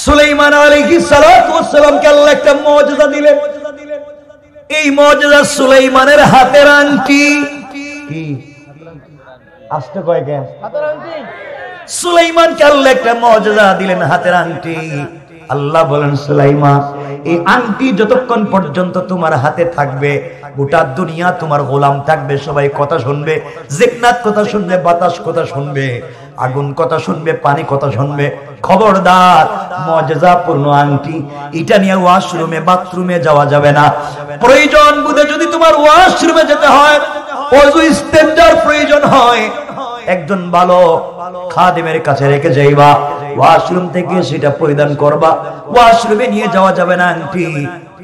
সুলাইমান আলাইহিস সালাতু ওয়াস সালামকে আল্লাহ একটা মুজিজা দিলেন। এই মুজিজা সুলাইমানের হাতের আংটি। কি আস্তে কয় কেন? হাতের আংটি। সুলাইমানকে আল্লাহ একটা মুজিজা দিলেন, হাতের আংটি। আল্লাহ বলেন, সুলাইমান এই আংটি যতক্ষণ পর্যন্ত তোমার হাতে থাকবে গোটা দুনিয়া তোমার গোলাম থাকবে। সবাই কথা শুনবে, জিন্নাত কথা শুনবে, বাতাস কথা শুনবে, আগুন কথা শুনবে, পানি কথা শুনবে। খবরদার, মুজিজাপূর্ণ আংটি, এটা নিয়ে ওয়াশরুমে বাথরুমে যাওয়া যাবে না। প্রয়োজন বুঝে যদি তোমার ওয়াশরুমে যেতে হয়, ওযু ইস্তেঞ্জার প্রয়োজন হয়, একজন ভালো খাদিমের কাছে রেখে যাইবা, ওয়াশরুম থেকে সেটা পরিধান করবা, ওয়াশরুমে নিয়ে যাওয়া যাবে না আংটি।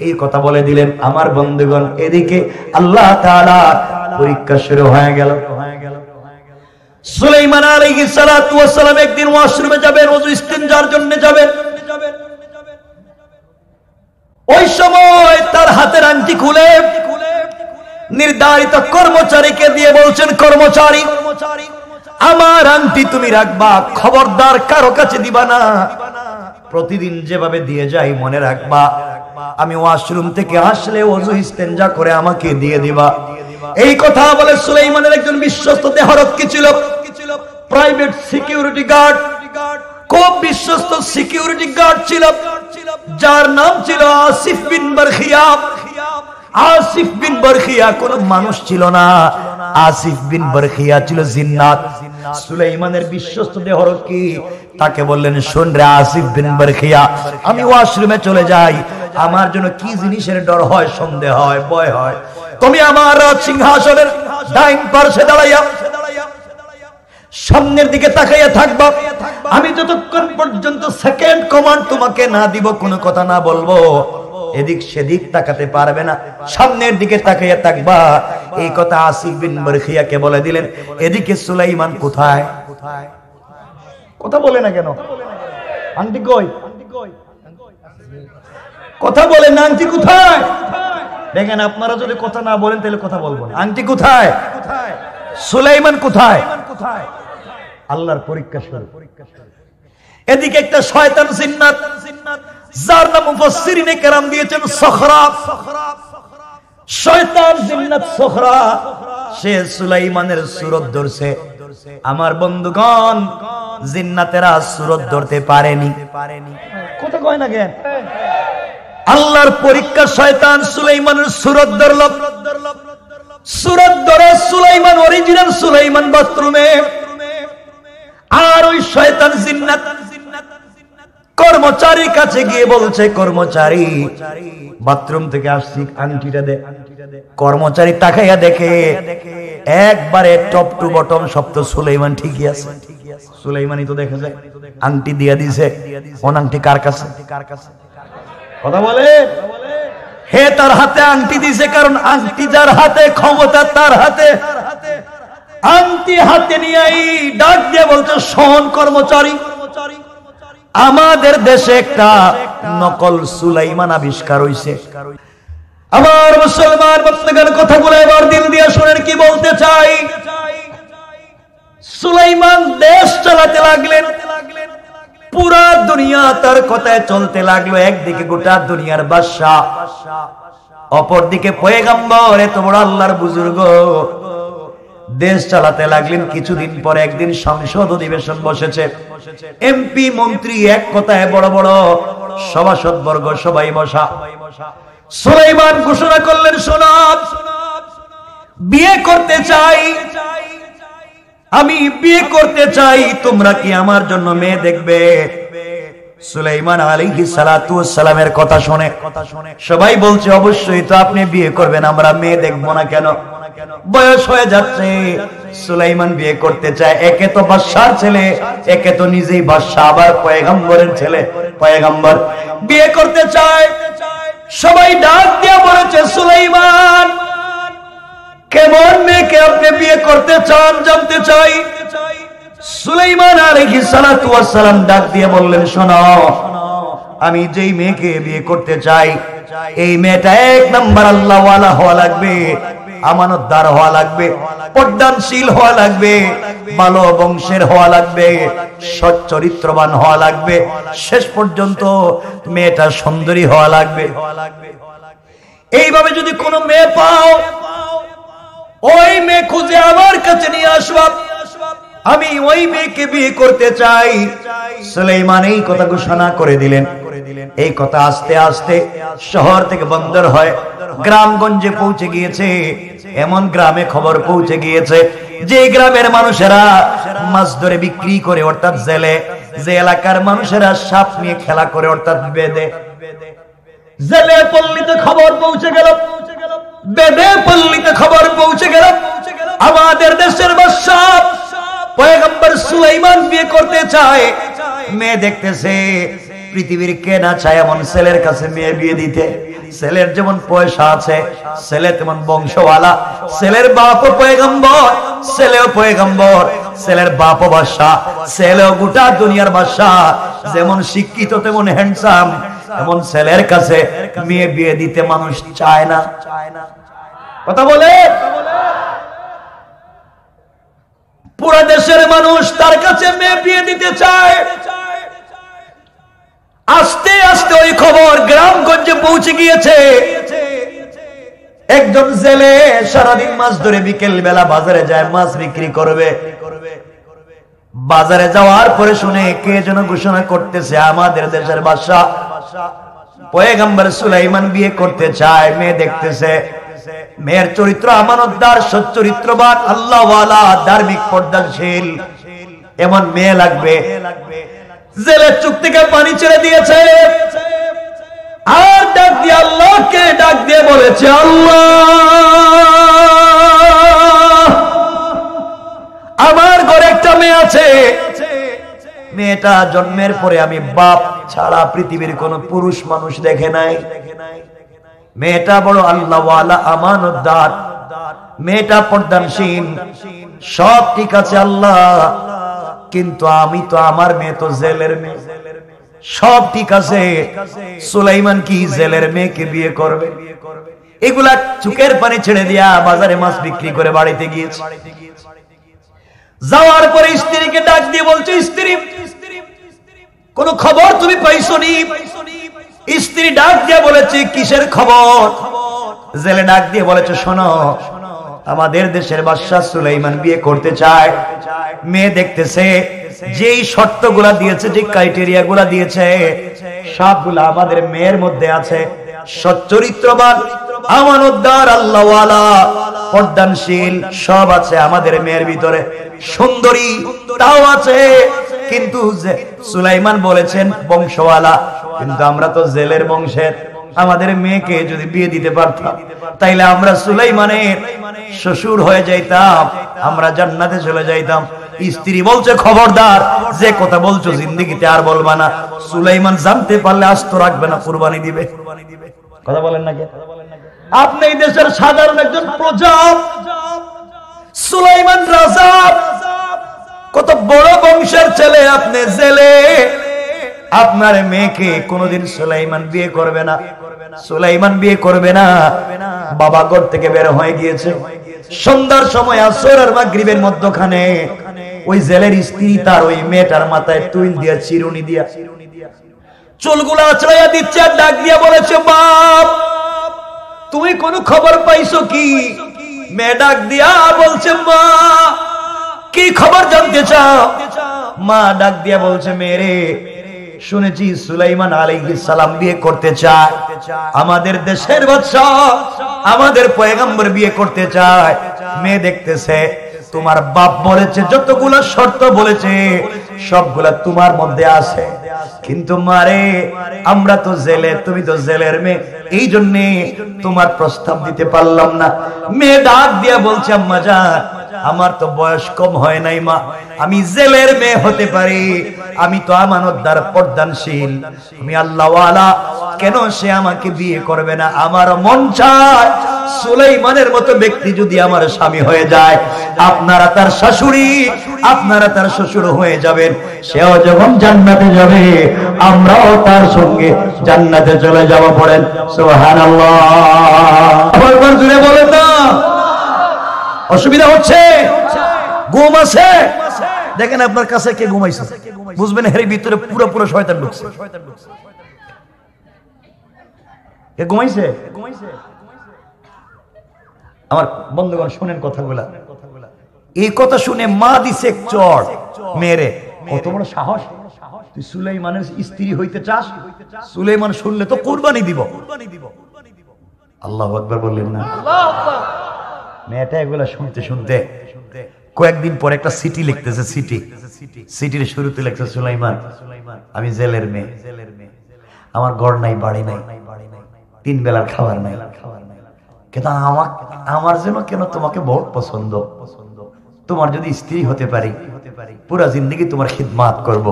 এই কথা বলে দিলেন। আমার বন্ধুগণ, এদিকে আল্লাহ তাআলা পরীক্ষা শুরু হয়ে গেল। সুলাইমান আলাইহিস সালাতু ওয়াস সালাম একদিন ওয়াশরুমে যাবেন, ওযু ইস্তেঞ্জার জন্য যাবেন। ওই সময় তার হাতের আংটি খুলে নির্ধারিত কর্মচারীকে দিয়ে বলছেন, কর্মচারী আমার আংটি তুমি রাখবা, খবরদার কারো কাছে দিবা না। প্রতিদিন যেভাবে দিয়ে যাই মনে রাখবা, আমি ওয়াশরুম থেকে আসলে ওযু ইস্তেঞ্জা করে আমাকে দিয়ে দিবা। এই কথা বলে সুলাইমানের একজন বিশ্বস্ত দেহরক্ষী ছিল, প্রাইভেট সিকিউরিটি গার্ড, খুব বিশ্বস্ত সিকিউরিটি গার্ড ছিল, যার নাম ছিল আসিফ বিন বারখিয়া। আসিফ বিন বারখিয়া কোন মানুষ ছিল না, আসিফ বিন বারখিয়া ছিল জিন্নাত। সুলাইমানের বিশ্বস্ত দেহরক্ষী তাকে বললেন, শোন রে আসিফ বিন বারখিয়া, আমি ওয়াশরুমে চলে যাই, আমার জন্য কি জিনিসের ডর হয়, সন্দেহ হয়, ভয় হয়, তুমি আমার সিংহাসনের ডাইন পার্শ্বে দাঁড়াইয়া সামনের দিকে তাকাইয়া থাকবা। আমি যতক্ষণ পর্যন্ত সেকেন্ড কমান্ড তোমাকে না দিব, কোনো কথা না বলবো, এদিক সেদিক তাকাতে পারবে না, সামনের দিকে তাকাইয়া থাকবা। এই কথা আসিফ বিন বারখিয়াকে বলে দিলেন। এদিকে সুলাইমান কোথায়? কথা বলে না কেন? আংটি কই? কথা বলে না, আংটি কোথায়? দেখেন, আপনারা যদি কথা না বলেন তাহলে কথা বলবো না। আংটি কোথায়? সুলাইমান কোথায়? আল্লাহর পরীক্ষা শুরু। এদিকে একটা শয়তান জিন্নাত, যার নাম মুফাসসিরিনে কেরাম দিয়েছেন সখরা। শয়তান জিন্নাত সখরা, সে সুলাইমানের সুরত ধরছে। আমার বন্ধুগণ, জিন্নাতেরা সুরত ধরতে পারেনি। কথা কয় না কেন? আল্লাহর পরীক্ষা, শয়তান সুলাইমানের সুরত ধরল। সুরত ধরে সুলাইমান, অরিজিনাল সুলাইমান বাথরুমে, আর ওই শয়তান জিন্নাত কর্মচারীর কাছে গিয়ে বলছে, কর্মচারী বাথরুম থেকে আসছি, আংটিটা দে। কর্মচারী তাকাইয়া দেখে একবারে টপ টু বটম সব তো সুলাইমান ঠিকই আছে। সুলাইমানই তো দেখা যায়, আংটি দিয়া দিছে। কোন আংটি? কার কাছে? কথা বলে। হে তার হাতে আংটি দিছে, কারণ আংটি যার হাতে, ক্ষমতা তার হাতে। আংটি হাতে নিয়ে ডাক দিয়ে বলছে, শোন কর্মচারী, আমাদের দেশে একটা নকল সুলাইমান আবিষ্কার হইছে। আমার মুসলমান বন্ধুগণ, কথাগুলো এবার দিল দিয়ে শুনেন কি বলতে চাই। সুলাইমান দেশ চালাতে লাগলেন, পুরা দুনিয়া তার কথায় চলতে লাগলো। একদিকে গোটা দুনিয়ার বাদশা, অপরদিকে পয়গম্বর, এত বড় আল্লাহর বুজুর্গ, দেশ চালাতে লাগলেন। কিছুদিন পরে একদিন সংসদ অধিবেশন বসেছে। এমপি মন্ত্রী এক কথায় বড় বড় সভাসদ বর্গ সবাই বসা। সুলাইমান ঘোষণা করলেন, শোনাব, বিয়ে করতে চাই, আমি বিয়ে করতে চাই, তোমরা কি আমার জন্য মেয়ে দেখবে? সুলাইমান আলাইহিস সালাতু ওয়াস সালামের কথা শুনে সবাই বলছে, অবশ্যই তো আপনি বিয়ে করবেন, আমরা মেয়ে দেখবো না কেন? বয়স হয়ে যাচ্ছে, সুলাইমান বিয়ে করতে চায়। একে তো বাদশার ছেলে, একে তো নিজেই বাদশা, আবার পয়গম্বরের ছেলে, পয়গম্বর বিয়ে করতে চায়। সবাই ডাক দিয়ে বলেছে, সুলাইমান কেমন মেয়েকে আপনি বিয়ে করতে চান, জানতে চাই। সুলাইমান আলাইহিস সালাতু ওয়াস সালাম ডাক দিয়ে বললেন, শোনো, আমি যেই মেয়েকে বিয়ে করতে চাই, এই মেয়েটা এক নাম্বার আল্লাহ ওয়ালা হওয়া লাগবে, আমানতদার হওয়া লাগবে, পর্দানশীল হওয়া লাগবে, ভালো বংশের হওয়া লাগবে, সৎ চরিত্রবান হওয়া লাগবে, শেষ পর্যন্ত মেয়েটা সুন্দরী হওয়া লাগবে। এইভাবে যদি কোনো মেয়ে পাও, ওই মেয়ে খুঁজে আমার কাছে নিয়ে আসবা, আমি ওই মেয়েকে বিয়ে করতে চাই। সুলাইমান এই কথা ঘোষণা করে দিলেন। এই কথা আস্তে আস্তে শহর থেকে বন্দর হয় গ্রামগঞ্জে পৌঁছে গিয়েছে। এমন গ্রামে খবর পৌঁছে গিয়েছে যে গ্রামের মানুষেরা মাছ ধরে বিক্রি করে, অর্থাৎ জেলে, যে এলাকার মানুষেরা সাপ নিয়ে খেলা করে, অর্থাৎ বেদে, জেলে পল্লীতে খবর পৌঁছে গেল, বেদে পল্লীতে খবর পৌঁছে গেল আমাদের দেশের বাদশা পয়গম্বর সুলাইমান বিয়ে করতে চায়। মেয়ে দেখতেছে, পৃথিবীর কে না চায় এমন ছেলের কাছে মেয়ে বিয়ে দিতে। ছেলের যেমন পয়সা আছে, ছেলে তেমন বংশওয়ালা, ছেলের বাপও পয়গম্বর, ছেলেও পয়গম্বর, ছেলের বাপও বাদশা, ছেলেও গোটা দুনিয়ার বাদশা। যেমন শিক্ষিত তেমন হ্যান্ডসাম, এমন ছেলের কাছে মেয়ে বিয়ে দিতে মানুষ চায় না। কথা বলে পুরো দেশের মানুষ তার কাছে মেয়ে বিয়ে দিতে চায়। আস্তে আস্তে ওই খবর গ্রামগঞ্জে পৌঁছে গিয়েছে। একজন জেলে সারাদিন মাছ ধরে বিকেল বেলা বাজারে যায়, মাছ বিক্রি করবে। বাজারে যাওয়ার পরে শুনে কে যেন ঘোষণা করতেছে, আমাদের দেশের বাদশা পয়গম্বর সুলাইমান বিয়ে করতে চায়। মেয়ে দেখতেছে, মেয়ের চরিত্র আমানতদার, সচ্চরিত্রবান, আল্লাহওয়ালা, ধার্মিক, পর্দাশীল, এমন মেয়ে লাগবে। জেলের চোখ থেকে পানি ছেড়ে দিয়েছে আর ডাক দিয়ে আল্লাহকে ডাক দিয়ে বলেছে, আল্লাহ, আমার ঘরে একটা মেয়ে আছে, মেয়েটা জন্মের পরে আমি বাপ ছাড়া পৃথিবীর কোন পুরুষ মানুষ দেখে নাই। মেয়েটা বড় আল্লাহওয়ালা, আমানতদার, মেয়েটা পর্দানশীল, সব ঠিক আছে আল্লাহ, কিন্তু আমি তো, আমার মেয়ে তো জেলের মেয়ে। সব ঠিক আছে, সুলাইমান কি জেলের মেয়েকে বিয়ে করবে? এগুলা চোখের পানি ছেড়ে দিয়া বাজারে মাছ বিক্রি করে বাড়িতে গিয়েছে। যাওয়ার পরে স্ত্রীকে ডাক দিয়ে বলছে, স্ত্রী, কোন খবর তুমি পাইছো নি? স্ত্রী ডাক দিয়ে বলেছে, কিসের খবর? জেলে ডাক দিয়ে বলেছে, শোনো, আমাদের দেশের বাদশা সুলাইমান বিয়ে করতে চায়। মেয়ে দেখতেছে, যেই শর্তগুলা দিয়েছে, যে ক্রাইটেরিয়া গুলা দিয়েছে, সবগুলা আমাদের মেয়ের মধ্যে আছে। সচ্চরিত্রবান, আমানতদার, আল্লাহওয়ালা, পর্দানশীল, সব আছে আমাদের মেয়ের ভিতরে। সুন্দরী তাও আছে, কিন্তু সুলাইমান বলেছেন বংশওয়ালা, কিন্তু আমরা তো জেলের বংশের। আমাদের মেয়েকে যদি বিয়ে দিতে পারতাম, তাইলে আমরা সুলাইমানের শ্বশুর হয়ে যাইতাম, আমরা জান্নাতে চলে যাইতাম। স্ত্রী বলছে, খবরদার, যে কথা বলছো জিন্দেগিতে আর বলবা না। সুলাইমান জানতে পারলে আস্ত রাখবে না, কুরবানি দিবে। কথা বলেন না কে? আপনি এই দেশের সাধারণ একজন প্রজা, সুলাইমান রাজা, কত বড় বংশের ছেলে, আপনি জেলে। আপনার মেয়েকে কোনোদিন সুলাইমান বিয়ে করবে না, সুলাইমান বিয়ে করবে না। বাবা ঘর থেকে বের হয়ে গিয়েছে। সন্ধ্যার সময় আসর আর মাগরিবের মধ্যখানে ওই জেলের স্ত্রী তার ওই মেয়েটার মাথায় তুইল দিয়া, চিরুনি দিয়া চুলগুলা আছড়াইয়া দিচ্ছে আর ডাক দিয়া বলেছে, বাপ, তুমি কোন খবর পাইছো কি? মেয়ে ডাক দিয়া বলছে, মা, কি খবর জানতে চাও? মা ডাক দিয়া বলছে, মেরে, শুনেছি সুলাইমান আলাইহিস সালাম বিয়ে করতে চায়, আমাদের দেশের বাদশা, আমাদের পয়গম্বর বিয়ে করতে চায়। মেয়ে দেখতেছে, তোমার বাপ বলেছে, যতগুলা শর্ত বলেছে সবগুলা তোমার মধ্যে আছে, কিন্তু মারে, আমরা তো জেলে, তুমি তো জেলের মেয়ে, এই জন্য তোমার প্রস্তাব দিতে পারলাম না। মেয়ে ডাক দিয়া বলছে, আম্মা জান, আমার তো বয়স কম হয় নাই মা, আমি জেলের মেয়ে হতে পারি, আমি তো আমানতদার, পর্দানশীল, আমি আল্লাহওয়ালা, কেন সে আমাকে বিয়ে করবে না? আমার মন চায় সুলাইমানের মতো ব্যক্তি যদি আমার স্বামী হয়ে যায়, আপনারা তার শাশুড়ি, আপনারা তার শ্বশুর হয়ে যাবেন, সেও যখন জান্নাতে যাবে, আমরাও তার সঙ্গে জান্নাতে চলে যাব। পড়েন সুবহানাল্লাহ, জুড়ে বলেন না। অসুবিধা হচ্ছে? ঘুম আছে? দেখেন আপনার কাছে কে ঘুমাইছে, বুঝবেন এর ভিতরে পুরো পুরো শয়তান ঢুকছে। কে ঘুমাইছে? আমার বন্ধুগণ শুনেন কথাগুলা। এই কথা শুনে মা দিছে চড় মেরে। কত বড় সাহস! তুই সুলাইমানের স্ত্রী হইতে চাস? সুলাইমান শুনলে তো কুরবানি দিব। আল্লাহু আকবার বললেন না? মেয়েটা এগুলা শুনতে শুনতে কয়েকদিন পর একটা চিঠি লিখতেছে। চিঠির শুরুতে লিখছে, সুলাইমান আমি জেলের মেয়ে, আমার ঘর নাই, বাড়ি নাই, 3 বেলার খাবার নাই, কিন্তু আমার যেন কেন তোমাকে বহুত পছন্দ। তোমার যদি স্ত্রী হতে পারি পুরা জিন্দগি তোমার খিদমাত করব।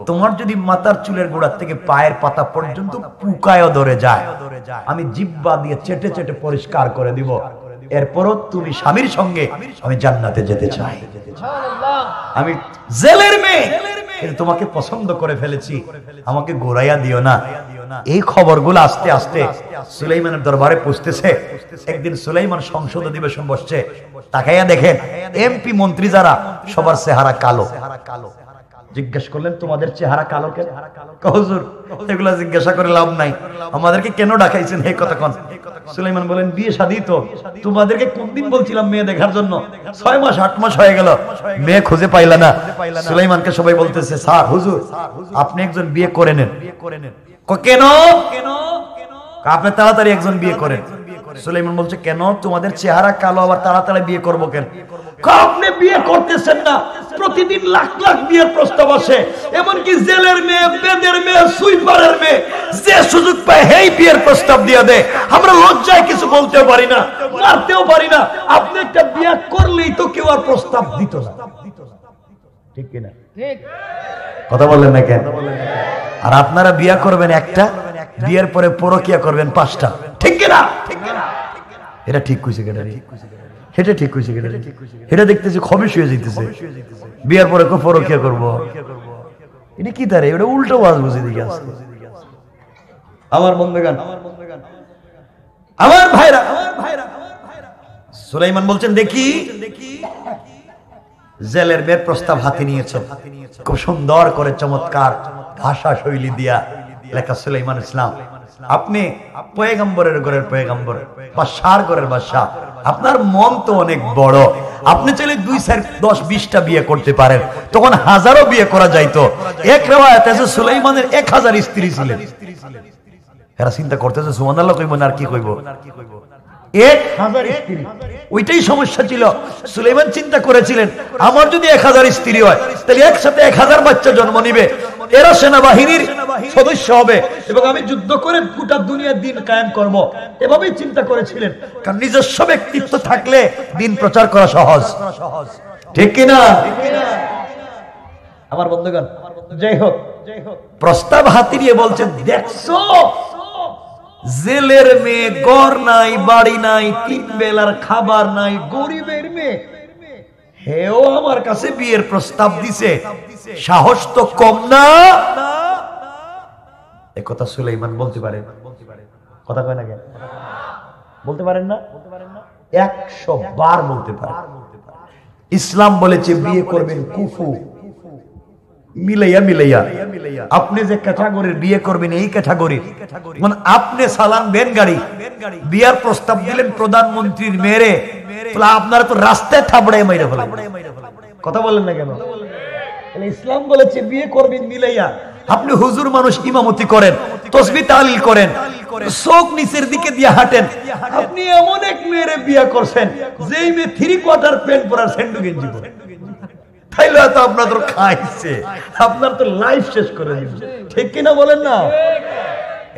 তোমার যদি মাথার চুলের গোড়া থেকে পায়ের পাতা পর্যন্ত পুকায়ও ধরে যায়, আমি জিহ্বা দিয়ে চেটে চেটে পরিষ্কার করে দিব। এরপরও তুমি স্বামীর সঙ্গে আমি জান্নাতে যেতে চাই। আমি জেলের মেয়ে কিন্তু তোমাকে পছন্দ করে ফেলেছি, আমাকে গোড়াইয়া দিও না। এই খবরগুলো আস্তে আস্তে সুলাইমানের দরবারে পৌঁছতেছে। একদিন সুলাইমান সংসদ অধিবেশন বসছে, তাকাইয়া দেখেন এমপি মন্ত্রী যারা সবার চেহারা কালো। জিজ্ঞেস করলেন, তোমাদের চেহারা কালো কেন? হুজুর এগুলা জিজ্ঞাসা করে লাভ নাই, আমাদেরকে কেন ডাকাইছেন এই কথা কোন? সুলাইমান বলেন, বিয়ে শাদী তো তোমাদেরকে কোন দিন বলছিলাম মেয়ে দেখার জন্য, 6 মাস 8 মাস হয়ে গেল, মেয়ে খুঁজে পাইলা না। সুলাইমানকে সবাই বলতেছে, স্যার হুজুর আপনি একজন বিয়ে করে নেন। কেন? আপনি তাড়াতাড়ি একজন বিয়ে করেন। সুলাইমান বলছে, কেন? তোমাদের চেহারা কালো, আবার তাড়াতাড়ি বিয়ে করবো কেন? আপনি বিয়ে করতেছেন না, প্রতিদিন লাখ লাখ বিয়ের প্রস্তাব আসে, এমনকি জেলের মেয়ে, বেদের মেয়ে, সুইপারের মেয়ে যে সুযোগ পায় হেই বিয়ের প্রস্তাব দিয়ে দেয়। আমরা লজ্জায় কিছু বলতেও পারি না, মারতেও পারি না। আপনি একটা বিয়ে করলেই তো কেউ আর প্রস্তাব দিত না, ঠিক কিনা? কথা বললেন না কেন? আর আপনারা বিয়ে করবেন একটা, বিয়ের পরে পরকিয়া করবেন 5টা, ঠিক কিনা? এটা ঠিক কইছে কেন? এটা ঠিক কইছে কেন? এটা দেখতেছি খবিশ হয়ে যাইতেছে, বিয়ের পরে পরকিয়া করব। এটা কি তারে? এটা উল্টো ওয়াজ বুঝে দিকে আসছে। আমার বন্ধুগণ, আমার ভাইরা, সুলাইমান বলছেন, দেখি জেলের মেয়ের প্রস্তাব হাতে নিয়েছেন, খুব সুন্দর করে চমৎকার ভাষা শৈলী দিয়া লেখা। সুলাইমান ইসলাম, আপনি পয়গম্বরের ঘরের পয়গম্বর, বাদশার ঘরের বাদশা, আপনার মন তো অনেক বড়, আপনি চাইলে 2, 4, 10, 20টা বিয়ে করতে পারেন, তখন হাজারো বিয়ে করা যাইতো। এক রিওয়ায়াত আছে সুলাইমানের 1000 স্ত্রী ছিলেন। এরা চিন্তা করতেছে সুবহানাল্লাহ কইব না আর কি কইব? 1000 স্ত্রী, ওইটাই সমস্যা ছিল। সুলাইমান চিন্তা করেছিলেন, আমার যদি 1000 স্ত্রী হয় তাহলে একসাথে 1000 বাচ্চা জন্ম নিবে, এরা সেনাবাহিনীর সদস্য হবে এবং আমি যুদ্ধ করে গোটা দুনিয়ার দিন কায়েম করব। এভাবেই চিন্তা করেছিলেন, কারণ নিজস্ব ব্যক্তিত্ব থাকলে দিন প্রচার করা সহজ, ঠিক কিনা? আমার বন্ধুগণ, যাই হোক, প্রস্তাব হাতে নিয়ে বলছেন, দেখছো জেলের মেয়ে, ঘর নাই, বাড়ি নাই, 3 বেলার খাবার নাই, গরিবের মেয়ে, হেও আমার কাছে বিয়ের প্রস্তাব দিছে, সাহস তো কম না। এ কথা সুলাইমান বলতে পারেন? কথা কয় না কেন? বলতে পারেন না? 100 বার বলতে পারেন। ইসলাম বলেছে বিয়ে করবেন কুফু, মিলাইয়া মিলাইয়া। আপনি যে ক্যাটাগরির বিয়ে করবেন এই ক্যাটাগরি, মানে আপনি সালাম বেন গাড়ি বিয়ার প্রস্তাব দিলেন প্রধানমন্ত্রীর মেরে, আপনারা তো রাস্তায় থাবড়ায় মাইরে ফেলেন। কথা বলেন না কেন? ইসলাম বলেছে বিয়ে করবেন মিলাইয়া। আপনি হুজুর মানুষ, ইমামতি করেন, তাসবিহ তাহলিল করেন, চোখ নিচের দিকে দিয়ে হাঁটেন, আপনি এমন এক মেয়েরে বিয়ে করছেন যেই মেয়ে 3/4 প্যান্ট পরার স্যান্ডো গেঞ্জি পরে, তাইলে তো আপনার তো খাইছে, আপনার তো লাইফ শেষ করে দিবে, ঠিক কিনা বলেন না?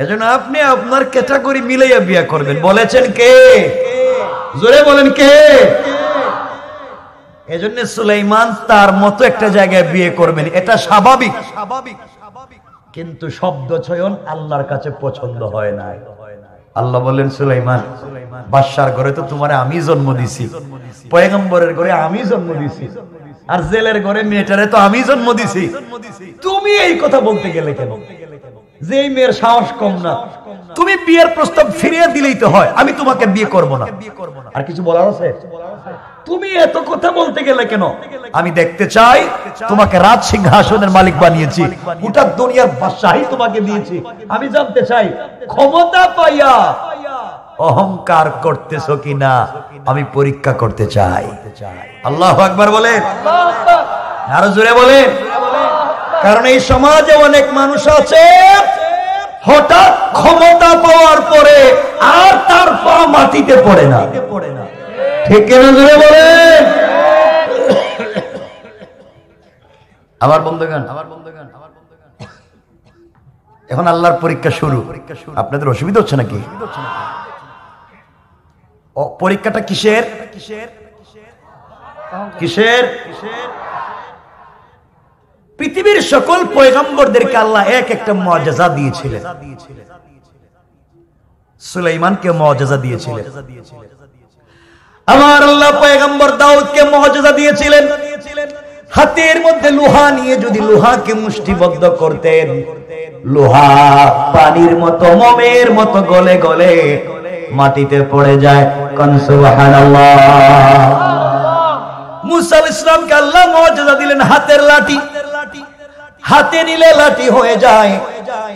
এজন্য আপনি আপনার ক্যাটাগরি মিলাইয়া বিয়ে করবেন। বলেছেন কে? জোরে বলেন কে? এজন্য সুলাইমান তার মতো একটা জায়গায় বিয়ে করবেন, এটা স্বাভাবিক। কিন্তু শব্দ চয়ন আল্লাহর কাছে পছন্দ হয় না। আল্লাহ বলেন, সুলাইমান বাদশার ঘরে তো তোমারে আমি জন্ম দিছি, পয়গম্বরের ঘরে আমি জন্ম দিছি, আর জেলের ঘরে মেয়েটারে তো আমি জন্ম দিছি, তুমি এই কথা বলতে গেলে কেন? যে মেয়ের সাহস কম না, তুমি বিয়ের প্রস্তাব ফিরিয়ে দিলেই তো হয়, আমি তোমাকে বিয়ে করব না। আর কিছু বলার আছে? তুমি এত কথা বলতে গেলে কেন? আমি দেখতে চাই তোমাকে রাজ সিংহাসনের মালিক বানিয়েছি, গোটা দুনিয়ার বাদশাহী তোমাকে দিয়েছি। আমি জানতে চাই ক্ষমতা পাইয়া অহংকার করতেছো কিনা, আমি পরীক্ষা করতে চাই। আল্লাহু আকবার বলেন, আরো জোরে বলেন। কারণ এই সমাজে অনেক মানুষ আছে হঠাৎ ক্ষমতা পাওয়ার পরে আর তার পা মাটিতে পড়ে না। ঠিক না? জোরে বলেন। আমার বন্ধুগণ, এখন আল্লাহর পরীক্ষা শুরু। আপনাদের অসুবিধা হচ্ছে নাকি? পরীক্ষাটা কিসের? কিসের? পৃথিবীর সকল পয়গম্বরদেরকে আল্লাহ এক একটা মুআজিজা দিয়েছিলেন। সুলাইমানকে মুআজিজা দিয়েছিলেন। আমার আল্লাহ পয়গম্বর দাউদকে মুআজিজা দিয়েছিলেন। হাতের মধ্যে লোহা নিয়ে যদি লোহাকে মুষ্টিবদ্ধ করতেন, লোহা পানির মতো মোমের মতো গলে গলে মাটিতে পড়ে যায়। কোন সুবহানাল্লাহ। মুসা আলাইহিস সালামকে আল্লাহ মুআজিজা দিলেন হাতের লাঠি। হাতে নিলে লাঠি হয়ে যায়,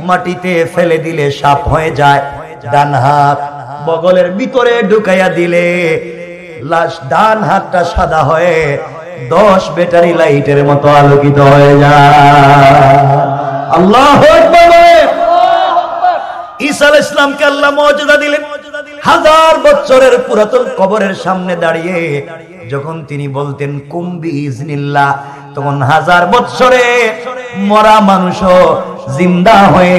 মাটিতে ফেলে দিলে সাপ হয়ে যায়। ডান হাত বগলের ভিতরে ঢুকাইয়া দিলে ডান হাতটা সাদা হয়ে 10 ব্যাটারি লাইটের মতো আলোকিত হয়ে যায়। আল্লাহু আকবার। ঈসা আলাইহিস সালামকে আল্লাহ মুআজিজা দিলেন। 1000 বছরের পুরাতন কবরের সামনে দাঁড়িয়ে যখন তিনি বলতেন কুম বিইজনিল্লাহ, তখন 1000 বছরে মরা মানুষও জিন্দা হয়ে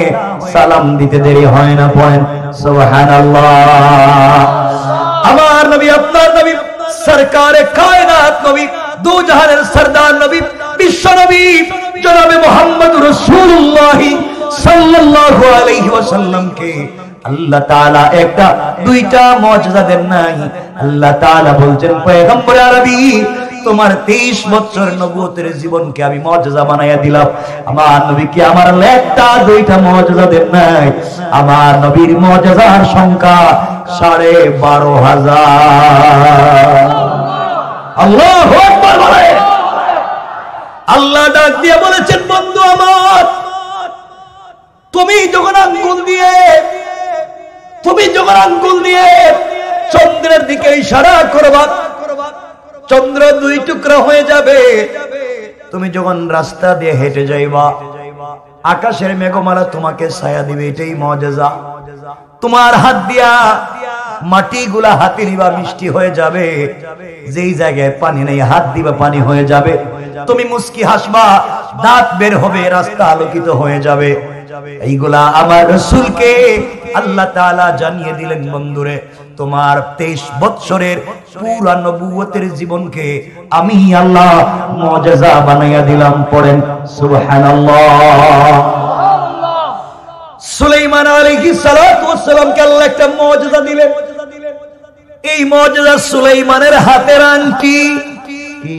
সালাম দিতে দেরি হয় না। পড়েন সুবহানাল্লাহ। আমার নবী, আপনার নবী, সরকারে কায়নাত নবী, দু জাহানের সরদার নবী, বিশ্ব নবী জনাবে মুহাম্মদ রাসূলুল্লাহ সাল্লাল্লাহু আলাইহি ওয়াসাল্লামকে আল্লাহ তাআলা একটা দুইটা মুআজিজা দেন নাই। আল্লাহ তাআলা বলছেন পয়গম্বর আরবি, তোমার 23 বছর নবুয়তের জীবনকে আমি মুআজিজা বানাইয়া দিলাম। আমার নবীকে আমার একটা দুইটা মুআজিজা দেন নাই। আমার নবীর মুআজিজার সংখ্যা 12,500। আল্লাহু আকবার বলেন। আল্লাহ ডাক দিয়ে বলেছেন বন্ধু আমার, তুমি যখন আঙ্গুল দিয়ে চন্দ্রের দিকে ইশারা করবা, চন্দ্র 2 টুকরা হয়ে যাবে। তুমি যখন রাস্তা দিয়ে হেঁটে যাইবা, আকাশের মেঘমালা তোমাকে ছায়া দিবে। এটাই মুআজিজা। তোমার হাত দিয়া মাটিগুলা হাতে নিবা, মিষ্টি হয়ে যাবে। যেই জায়গায় পানি নেই হাত দিবা, পানি হয়ে যাবে। তুমি মুস্কি হাসবা, দাঁত বের হবে, রাস্তা আলোকিত হয়ে যাবে। এইগুলা আমার রাসূলকে আল্লাহ তাআলা জানিয়ে দিলেন। বন্ধুরে, তোমার 23 বছরের পুরা নবুয়তের জীবনকে আমি আল্লাহ মুআজিজা বানাইয়া দিলাম। পড়েন সুবহানাল্লাহ। সুলাইমান আলাইহিস সালাতু ওয়াস সালামকে আল্লাহ একটা মুআজিজা দিলেন। এই মুআজিজা সুলাইমানের হাতের আংটি। কি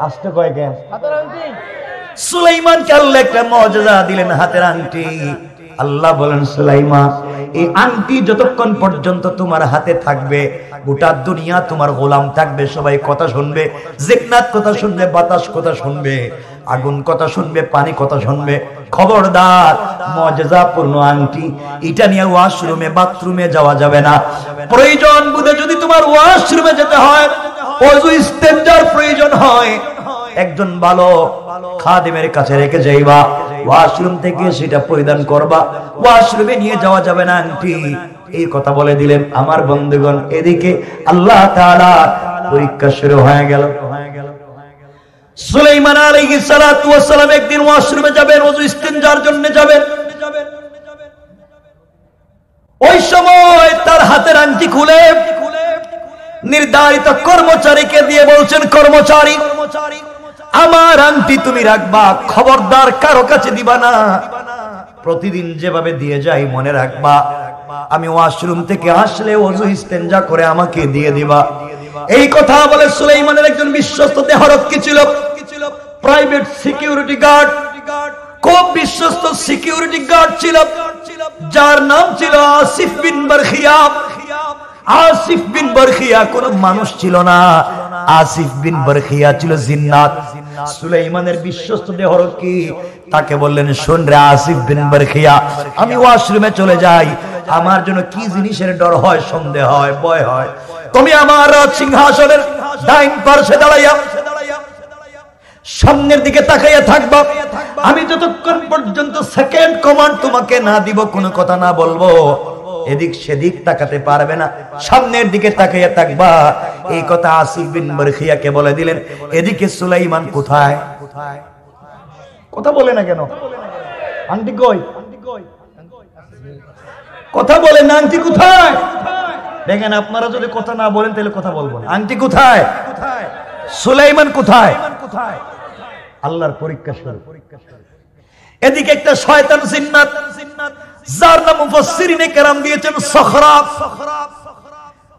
আস্তে কয় কেন? হাতের আংটি। সুলাইমানকে আল্লাহ একটা মুআজিজা দিলেন, হাতের আংটি। আল্লাহ বলেন সুলাইমান, এই আংটি যতক্ষণ পর্যন্ত তোমার হাতে থাকবে, গোটা দুনিয়া তোমার গোলাম থাকবে। সবাই কথা শুনবে, জিন্নাত কথা শুনবে, বাতাস কথা শুনবে, আগুন কথা শুনবে, পানি কথা শুনবে। খবরদার, মুআজিজাপূর্ণ আংটি, এটা নিয়ে ওয়াশরুমে বাথরুমে যাওয়া যাবে না। প্রয়োজন বুঝে যদি তোমার ওয়াশরুমে যেতে হয়, ওযু ইস্তেনজার প্রয়োজন হয়, একজন ভালো খাদেমের কাছে রেখে যাইবা। ওয়াশরুম থেকে সেটা পরিধান করবা, ওয়াশরুমে নিয়ে যাওয়া যাবে না আংটি। এই কথা বলে দিলেন। আমার বন্ধুগণ, এদিকে আল্লাহ তাআলা পরীক্ষা শুরু হয়ে গেল। সুলাইমান আলাইহিস সালাতু ওয়াস সালাম একদিন ওয়াশরুমে যাবেন, ওযু ইস্তেনজার জন্য যাবেন। ওই সময় তার হাতের আংটি খুলে নির্ধারিত কর্মচারীকে দিয়ে বলছেন, কর্মচারী, আমার আংটি তুমি রাখবা, খবরদার কারো কাছে দিবা না। প্রতিদিন যেভাবে দিয়ে যাই মনে রাখবা। আমি ওয়াশরুম থেকে আসলে ওযু ইস্তেনজা করে আমাকে দিয়ে দিবা। এই কথা বলে সুলাইমানের একজন বিশ্বস্ত দেহরক্ষী ছিল, প্রাইভেট সিকিউরিটি গার্ড, খুব বিশ্বস্ত সিকিউরিটি গার্ড ছিল, যার নাম ছিল আসিফ বিন বারখিয়া। আসিফ বিন বারখিয়া কোন মানুষ ছিল না, আসিফ বিন বারখিয়া ছিল জিন্নাত। সুলাইমানের বিশ্বস্ত দেহরক্ষী তাকে বললেন, শোন রে আসিফ বিন বারখিয়া, আমি ওয়াশরুমে চলে যাই, আমার জন্য কি জিনিসের ডর হয়, সন্দেহ হয়, ভয় হয়, তুমি আমার সিংহাসনের ডাইন পার্শ্বে দাঁড়াইয়া সামনের দিকে তাকাইয়া থাকবা, আমি যতক্ষণ পর্যন্ত সেকেন্ড কমান্ড তোমাকে না দিব, কোনো কথা না বলবো, এদিক সেদিক তাকাতে পারবে না, সামনের দিকে তাকাইয়া থাকবা। এই কথা আসিফ বিন বারখিয়াকে বলে দিলেন। এদিকে সুলাইমান কোথায়? কথা বলে না কেন? আন্টি কই? কথা বলেন না, আন্টি কোথায়? দেখেন, আপনারা যদি কথা না বলেন তাহলে কথা বলবো না। আন্টি কোথায়? সুলাইমান কোথায়? আল্লাহর পরীক্ষা শুরু। এদিকে একটা শয়তান জিন্নাত, যার নাম মুফাসসিরিনে কেরাম দিয়েছেন সখরা।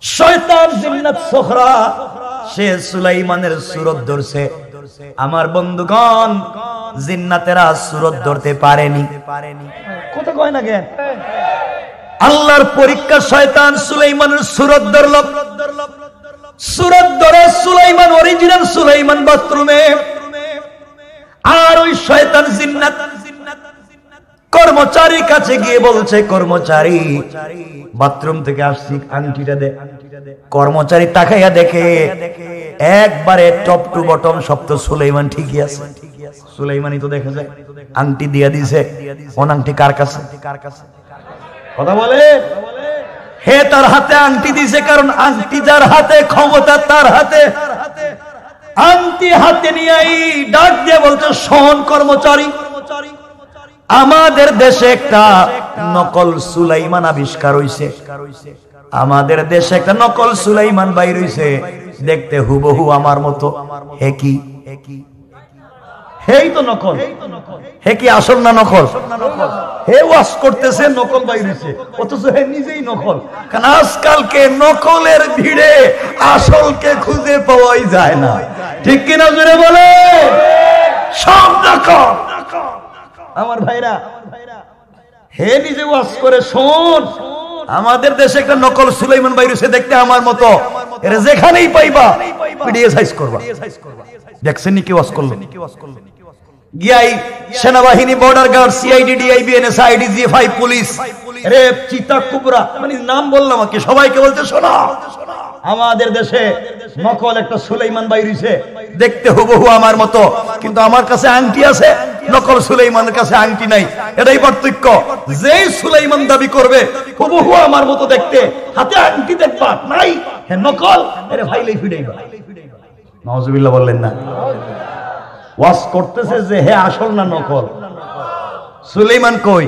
শয়তান জিন্নাত সখরা, সে সুলাইমানের সুরত ধরছে। আমার বন্ধুগণ, জিন্নাতেরা সুরত ধরতে পারেনি। কথা কয় না কেন? আল্লাহর পরীক্ষা, শয়তান সুলাইমানের সুরত ধরল। সুরত ধরে সুলাইমান, অরিজিনাল সুলাইমান বাথরুমে, আর ওই শয়তান জিন্নাত কর্মচারীর কাছে গিয়ে বলছে, কর্মচারী বাথরুম থেকে আসছি, আংটিটা দে। কর্মচারী তাকাইয়া দেখে একবারে টপ টু বটম সব তো সুলাইমান ঠিকই আছে। সুলাইমানই তো দেখা যায়, আংটি দিয়া দিছে। কোন আংটি? কার কাছে? কথা বলে। হে তার হাতে আংটি দিছে, কারণ আংটি যার হাতে, ক্ষমতা তার হাতে। আংটি হাতে নিয়ে ডাক দিয়ে বলছে, শোন কর্মচারী, আমাদের দেশে একটা নকল সুলাইমান আবিষ্কার হইছে। আমাদের দেশে একটা নকল সুলাইমান বাইর হইছে, দেখতে হুবহু আমার মতো। হে কি? হেই তো নকল। হে কি আসল না নকল? হে ওয়াজ করতেছে, নকল বাইর হইছে, অথচ হে নিজেই নকল। কারণ আজকালকে নকলের ভিড়ে আসলকে খুঁজে পাওয়াই যায় না। ঠিক কিনা জোরে বলে? সব নকল। আমার ভাইরা, হে নিজে ওয়াজ করে, শোন আমাদের দেশে একটা নকল সুলাইমান বাইর হইছে, দেখতে আমার মতো। এর যেখানেই পাইবা পিডিএ সাইজ করবা। দেখছেন কি ওয়াজ করলো? গিয়াই সেনাবাহিনী, border guard, CID, DIB, NSI, DGFI, police, রেপ, চিতা, কুবরা, মানে নাম বললাম কি, সবাইকে বলতে, শোনা আমাদের দেশে নকল একটা সুলাইমান বাইর হইছে, দেখতে হুবহু আমার মতো, কিন্তু আমার কাছে আংটি আছে, নকল সুলাইমানের কাছে আংটি নাই। এটাই পার্থক্য। যেই সুলাইমান দাবি করবে হুবহু আমার মতো দেখতে, হাতে আংটি দেখবা নাই, হে নকল, আরে ভাইলেই ফিডাইবা। নাউজুবিল্লাহ বললেন না? ওয়াজ করতেছে যে হে আসল না নকল। সুলাইমান কই?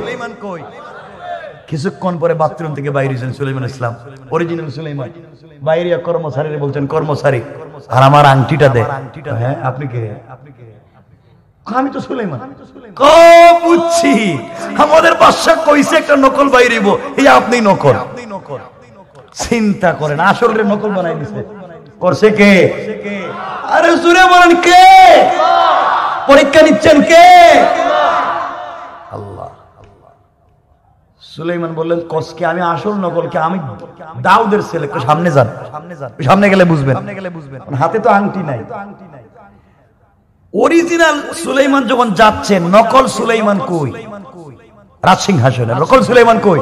কিছুক্ষণ পরে বাথরুম থেকে বাইরে হয়েছেন সুলাইমান ইসলাম, অরিজিনাল সুলাইমান। বাইরে কর্মচারীরা বলছেন, কর্মচারী আর আমার আংটিটা দে। হ্যাঁ, আপনি কে? আমি তো সুলাইমান। বুঝছি, আমাদের বাদশা কইছে একটা নকল বাইরেব, এই আপনি নকল। চিন্তা করেন, আসলে নকল বানাই দিছে। করছে কে? আরে জুড়ে বলেন কে? পরীক্ষা নিচ্ছেন কে? আল্লাহ। সুলাইমান বললেন, কসকে আমি আসল নকল কে? আমি দাউদের ছেলে। সামনে যান, সামনে গেলে বুঝবেন। হাতে তো আংটি নাই। অরিজিনাল সুলাইমান যখন যাচ্ছে, নকল সুলাইমান কই? রাজ সিংহাসনে। নকল সুলাইমান কই?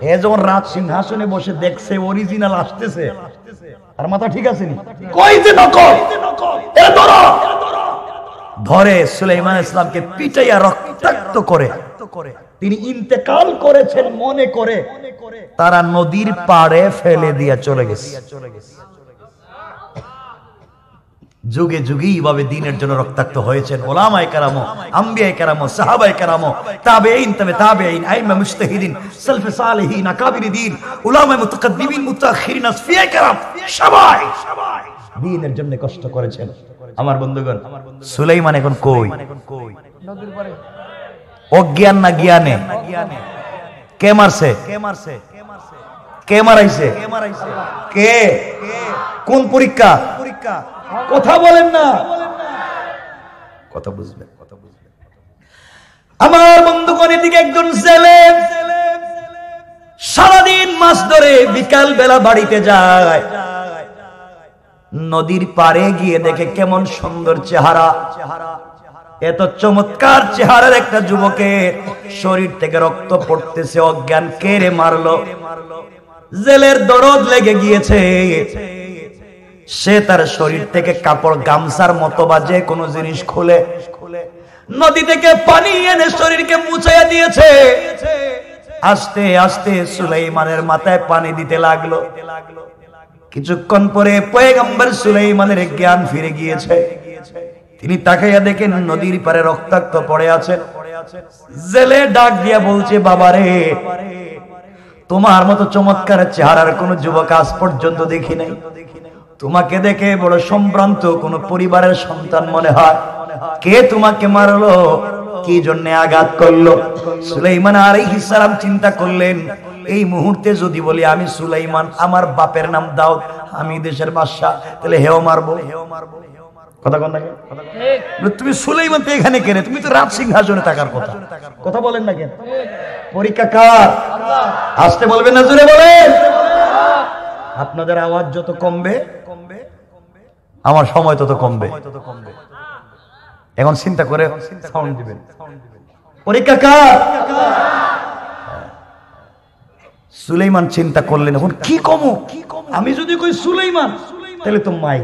এ যখন রাজ সিংহাসনে বসে দেখছে অরিজিনাল আসতেছে, আর মাথা ঠিক আছে নি? কই যে নকল? এ ধরো। ধরে সুলাইমান ইসলামকে পিটাইয়া রক্তাক্ত করে তিনি ইন্তেকাল করেছেন মনে করে তারা নদীর পাড়ে ফেলে দিয়ে চলে গেছে। যুগে যুগে এইভাবে দ্বীনের জন্য রক্তাক্ত হয়েছেন ওলামায়ে কেরাম, আম্বিয়ায়ে কেরাম, সাহাবায়ে কেরাম, তাবেঈন, তাবেঈন, আইম্মা মুজতাহিদিন, সালফে সালেহিন, আকাবিরি দ্বীন, উলামায়ে মুতাকাদ্দিমিন, মুতাআখিরিন, আসফিয়ায়ে কেরাম, সবাই দ্বীনের জন্য কষ্ট করেছেন। আমার বন্ধুগণ, সুলাইমান এখন কই? নদীর পাড়ে। অজ্ঞান না জ্ঞানে? কে মারছে? কে মারাইছে? কে? কোন পরীক্ষা? কথা বলেন না, কথা বুঝবেন। আমার বন্ধুগণ, এদিকে একজন ছেলে সারাদিন মাছ ধরে বিকাল বেলা বাড়িতে যায়, নদীর পাড়ে গিয়ে দেখে কেমন সুন্দর চেহারা, এত চমৎকার চেহারার একটা যুবকের শরীর থেকে রক্ত পড়তেছে, অজ্ঞান কে রে মারলো? জেলের দরদ লেগে গিয়েছে, সে তার শরীর থেকে কাপড় গামছার মতো বা যে কোনো জিনিস খুলে নদী থেকে পানি এনে শরীরকে মুছাইয়া দিয়েছে। আস্তে আস্তে সুলাইমানের মাথায় পানি দিতে লাগলো। কিছুক্ষণ পরে পয়গম্বর সুলাইমানের জ্ঞান ফিরে গিয়েছে। তিনি তাকাইয়া দেখেন নদীর পারে রক্তাক্ত পড়ে আছে। জেলে ডাক দিয়া বলছে, বাবারে, তোমার মতো চমৎকার চেহারার কোন যুবক আজ পর্যন্ত দেখি নাই। তোমাকে দেখে বড় সম্ভ্রান্ত কোন পরিবারের সন্তান মনে হয়। কে তোমাকে মারলো? কি জন্য আঘাত করলো? সুলাইমান আলাইহিস সালাম চিন্তা করলেন, এই মুহূর্তে যদি বলি আমি সুলাইমান, আমার বাপের নাম দাউদ, আমি দেশের বাদশা, তাহলে হেও মারবো। কথা কন না? তুমি সুলাইমান তো এখানে কেন? তুমি তো রাজ সিংহাসনে থাকার কথা। কথা বলেন না কেন? পরীক্ষা কার? আসতে বলবেন না, জোরে বলেন। আপনাদের আওয়াজ যত কমবে আমার সময় তত কমবে। এখন চিন্তা করে সাউন্ড দিবেন। পরীক্ষা কার? সুলাইমান চিন্তা করলেন, এখন কি কমু? আমি যদি কই সুলাইমান তাহলে তো মাই,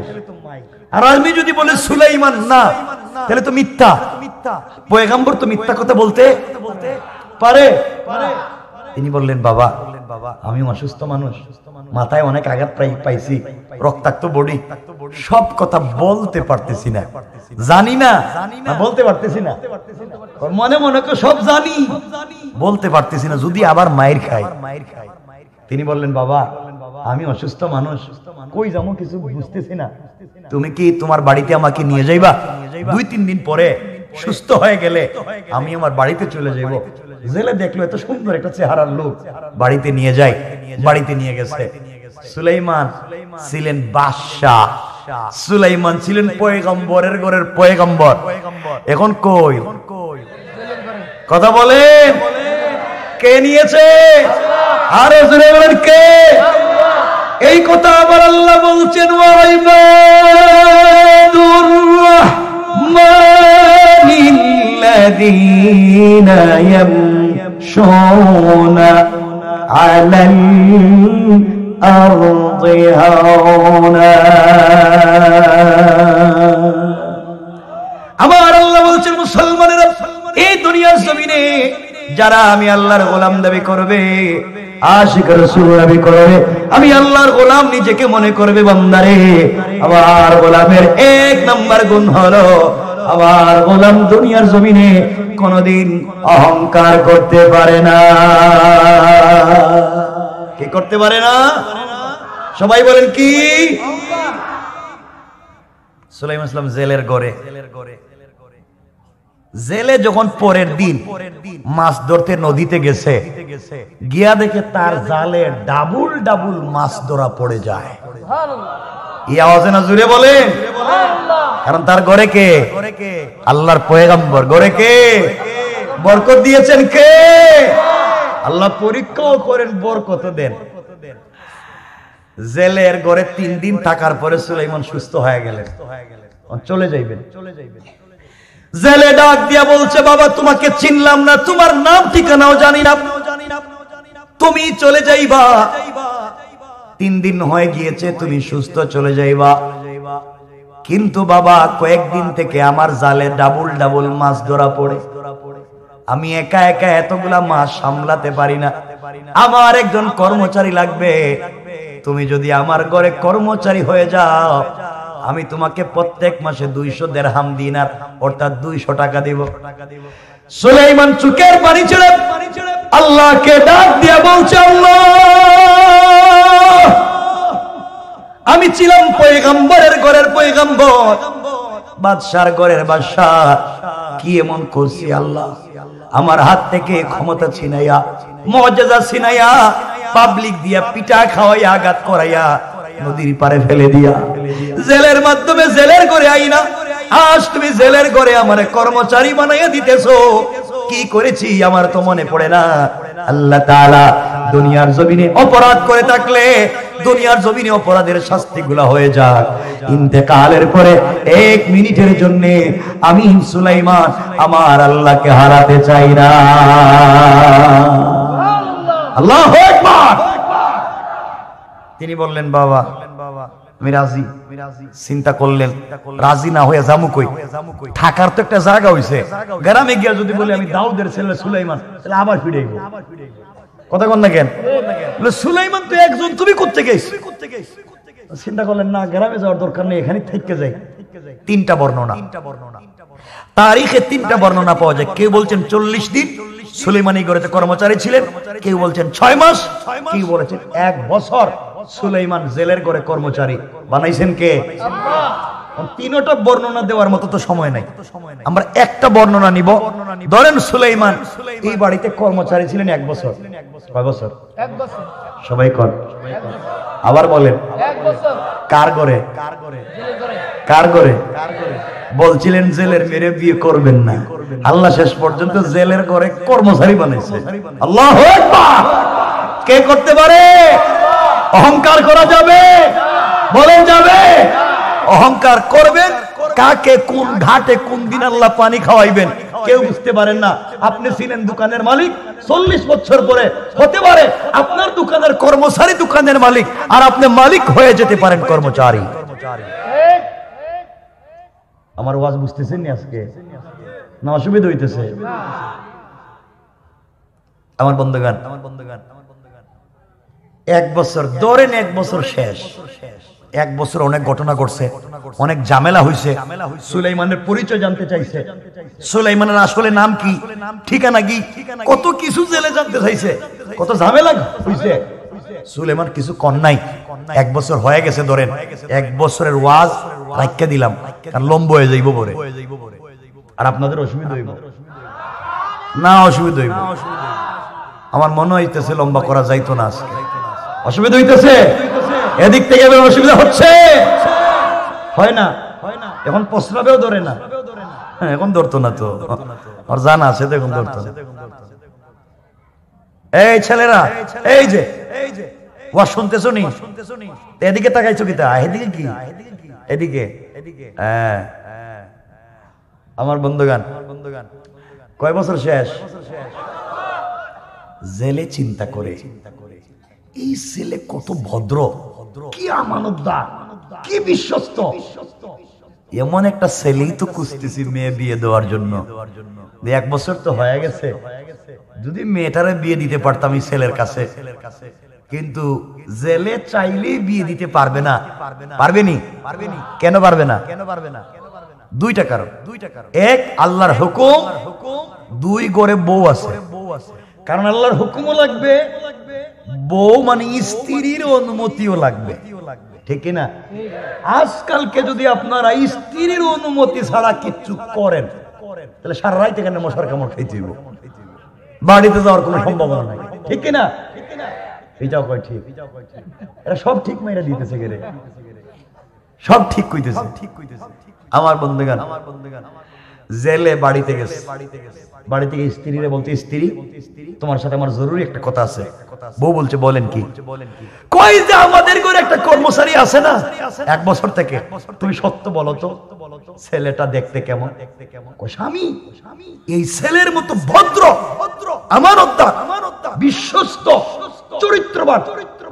আর আমি যদি বলে সুলাইমান না তাহলে তো মিথ্যা। পয়গম্বর তো মিথ্যা কথা বলতে পারে। তিনি বললেন, বাবা, আমি অসুস্থ মানুষ, মাথায় অনেক আঘাত পাইছি, রক্তাক্ত বডি, সব কথা বলতে পারতেছি না, জানি না, বলতে পারতেছি না, মনে মনে সব জানি, বলতে পারতেছি না, যদি আবার মায়ের খাই। তিনি বললেন, বাবা, আমি অসুস্থ মানুষ, কই যাবো কিছু বুঝতেছি না, তুমি কি তোমার বাড়িতে আমাকে নিয়ে যাইবা? 2-3 দিন পরে সুস্থ হয়ে গেলে আমি আমার বাড়িতে চলে যাইব। জেলে দেখলো এত সুন্দর একটা চেহারার লোক, বাড়িতে নিয়ে যায়। বাড়িতে নিয়ে গেছে। সুলাইমান ছিলেন বাদশা, সুলাইমান ছিলেন পয়গম্বরের ঘরের পয়গম্বর। এখন কই? কথা বলেন, কে নিয়েছে? আরে জোরে বলেন, কে? এই কথা আবার আল্লাহ বলছেন, ওয়াইবাদুর রাহমানিল্লাযীনা ইয়ামশুনা আলাল আরদি হাওনা। আমার আল্লাহ বলছেন, মুসলমানেরা, এই দুনিয়ার জমিনে যারা আমি আল্লাহর গোলাম দাবি করবে, আশিক রাসূল দাবি করবে, আমি আল্লাহর গোলাম নিজেকে মনে করবে, বান্দারে, আমার গোলামের 1 নাম্বার গুণ হলো, আমার গোলাম দুনিয়ার জমিনে কোনদিন অহংকার করতে পারে না। কি করতে পারে না? সবাই বলেন কি? সুলাইমান সালাম জেলের ঘরে, জেলে যখন পরের দিন মাছ ধরতে নদীতে গেছে, গিয়া দেখে তার জালে ডাবল ডাবল মাছ ধরা পড়ে যায়। এই আওয়াজে না জুড়ে বলেন, কারণ তার ঘরে কে? আল্লাহর পয়গম্বর। ঘরে কে? বরকত দিয়েছেন কে? আল্লাহ পরীক্ষাও করেন, বরকত দেন। জেলের ঘরে 3 দিন থাকার পরে সুলাইমান সুস্থ হয়ে গেলেন, চলে যাইবেন। জেলে ডাক দিয়া বলছে, বাবা, তোমাকে চিনলাম না, তোমার নাম ঠিকানাও জানি না, তুমি চলে যাইবা। 3 দিন হয়ে গিয়েছে, তুমি সুস্থ, চলে যাইবা। কিন্তু বাবা, কয়েকদিন থেকে আমার জালে ডাবল ডাবল মাছ ধরা পড়ে, আমি একা একা এতগুলা মাছ সামলাতে পারি না, আমার একজন কর্মচারী লাগবে। তুমি যদি আমার ঘরে কর্মচারী হয়ে যাও, আমি তোমাকে প্রত্যেক মাসে 200 দিরহাম দিনার, অর্থাৎ 200 টাকা দেব। সুলাইমান চোখের পানি ছেড়ে আল্লাহকে ডাক দিয়া বলছে, আল্লাহ, আমি ছিলাম পয়গম্বরের ঘরের পয়গম্বর, বাদশার ঘরের বাদশা, কি এমন করছি আল্লাহ? আমার হাত থেকে ক্ষমতা ছিনাইয়া, মুআজিজা ছিনাইয়া পাবলিক দিয়া পিঠা খাওয়াইয়া আঘাত করাইয়া নদীর পারে ফেলে দিয়া জেলের মাধ্যমে জেলের ঘরে আইনা আজ তুমি জেলের ঘরে আমারে কর্মচারী বানাইয়া দিতেছো। কি করেছি আমার তো মনে পড়ে না। আল্লাহ তাআলা দুনিয়ার জমিনে অপরাধ করে থাকলে দুনিয়ার জমিনে অপরাধের শাস্তিগুলো হয়ে যাক, ইন্তেকালের পরে 1 মিনিটের জন্য আমি সুলাইমান আমার আল্লাহকে হারাতে চাই না। আল্লাহু আকবার। তিনি বললেন বাবা আমি রাজি। চিন্তা করলেন রাজি না হয়ে যামু কই, থাকার তো একটা জায়গা হইছে। গ্রামে গিয়া যদি বলি আমি দাউদের ছেলে সুলাইমান, তাহলে আবার ফিরে আইবো। কথা কন না কেন? সুলাইমান তো একজন, তুমি করতে গেছো। চিন্তা করলেন না গ্রামে যাওয়ার দরকার নেই, এখানে থেকে যাই। 3টা বর্ণনা, তারিখে 3টা বর্ণনা পাওয়া যায়। কেউ বলছেন 40 দিন সুলাইমানি ঘরেতে কর্মচারী ছিলেন, কেউ বলছেন 6 মাস, কেউ বলেছেন 1 বছর সুলাইমান জেলের ঘরে কর্মচারী বানাইছেন কে? আল্লাহ। 3টা বর্ণনা দেওয়ার মতো তো সময় নাই, আমরা একটা বর্ণনা নিব। ধরেন সুলাইমান এই বাড়িতে কর্মচারী ছিলেন 1 বছর। কয় বছর? 1 বছর। সবাই কর, আবার বলেন। 1 বছর। কার ঘরে? কার ঘরে? বলছিলেন জেলের মেরে বিয়ে করবেন না, আল্লাহ শেষ পর্যন্ত জেলের ঘরে কর্মচারী বানাইছে। আল্লাহু আকবার। কে করতে পারে? অহংকার করা যাবে? বলেন যাবে? অহংকার করবেন কাকে, কোন ঘাটে কোন দিন আল্লাহ পানি খাওয়াইবেন কেউ বুঝতে পারেন না। আপনি ছিলেন দোকানের মালিক, 40 বছর পরে হতে পারে আপনার দোকানের কর্মচারী দোকানের মালিক, আর আপনি মালিক হয়ে যেতে পারেন কর্মচারী। আমার ওয়াজ বুঝতেছেন নি আজকে না? অসুবিধা হইতেছে? আমার বন্ধুগান 1 বছর ধরেন, 1 বছর শেষ। 1 বছর অনেক ঘটনা ঘটছে, অনেক ঝামেলা হইছে। সুলাইমানের পরিচয় জানতে চাইছে, সুলাইমানের আসলে নাম কি, ঠিকানা কি, কত কিছু জেলে জানতে চাইছে, কত ঝামেলা হইছে। সুলাইমান কিছু কন নাই। 1 বছর হয়ে গেছে, ধরেন 1 বছরের ওয়াজ রাখিয়া দিলাম, কারণ লম্ব হয়ে যাইব পরে। আর আপনাদের অসুবিধা হইব না? অসুবিধা হইব। আমার মনে হইতেছে লম্বা করা যাইতো না আজকে। অসুবিধা হইতেছে? এদিক থেকে অসুবিধা হচ্ছে? হয় না? এখন প্রস্রাবেও ধরে না। এখন ধরতো না তো, আর জানা আছে তো, এখন ধরতো না। এই ছেলেরা, এই যে ওয়াজ শুনতেছো নি? এদিকে তাকাইছো কি? তা এদিকে কি? এদিকে। হ্যাঁ আমার বন্ধুগান, কয় বছর শেষ? জেলে চিন্তা করে এই ছেলে কত ভদ্র, কি আমানতদার, কি বিশ্বস্ত। এমন একটা ছেলেই তো খুঁজতেছি মেয়ে বিয়ে দেওয়ার জন্য। 1 বছর তো হয়ে গেছে, যদি মেয়েটারে বিয়ে দিতে পারতাম এই ছেলের কাছে। কিন্তু জেলে চাইলেই বিয়ে দিতে পারবে না। পারবেনি? কেন পারবে না? 2টা কারণ। 1, আল্লাহর হুকুম, 2, ঘরে বউ আছে। কারণ আল্লাহর হুকুমও লাগবে, বউ মানে স্ত্রীর অনুমতিও লাগবে, ঠিক না? আজকালকে যদি আপনারা স্ত্রীর অনুমতি ছাড়া কিচ্ছু করেন, তাহলে সারা রাত এখানে মশার কামড় খাইতে হইব, বাড়িতে যাওয়ার কোনো সম্ভাবনা নাই, ঠিক না? এটাও কয় ঠিক, এরা সব ঠিক মাইরা দিতেছে, গেরে সব ঠিক কইতেছে। আমার বন্ধুগান জেলে বাড়িতে গেছে, বাড়ি থেকে স্ত্রীরে বলতে, স্ত্রী তোমার সাথে আমার জরুরি একটা কথা আছে। বউ বলছে বলেন কি? কই যে আমাদের ঘরে একটা কর্মচারী আছে না 1 বছর থেকে, তুমি সত্য বলো তো ছেলেটা দেখতে কেমন? স্বামী এই ছেলের মতো ভদ্র, আমানতদার, বিশ্বস্ত, চরিত্রবান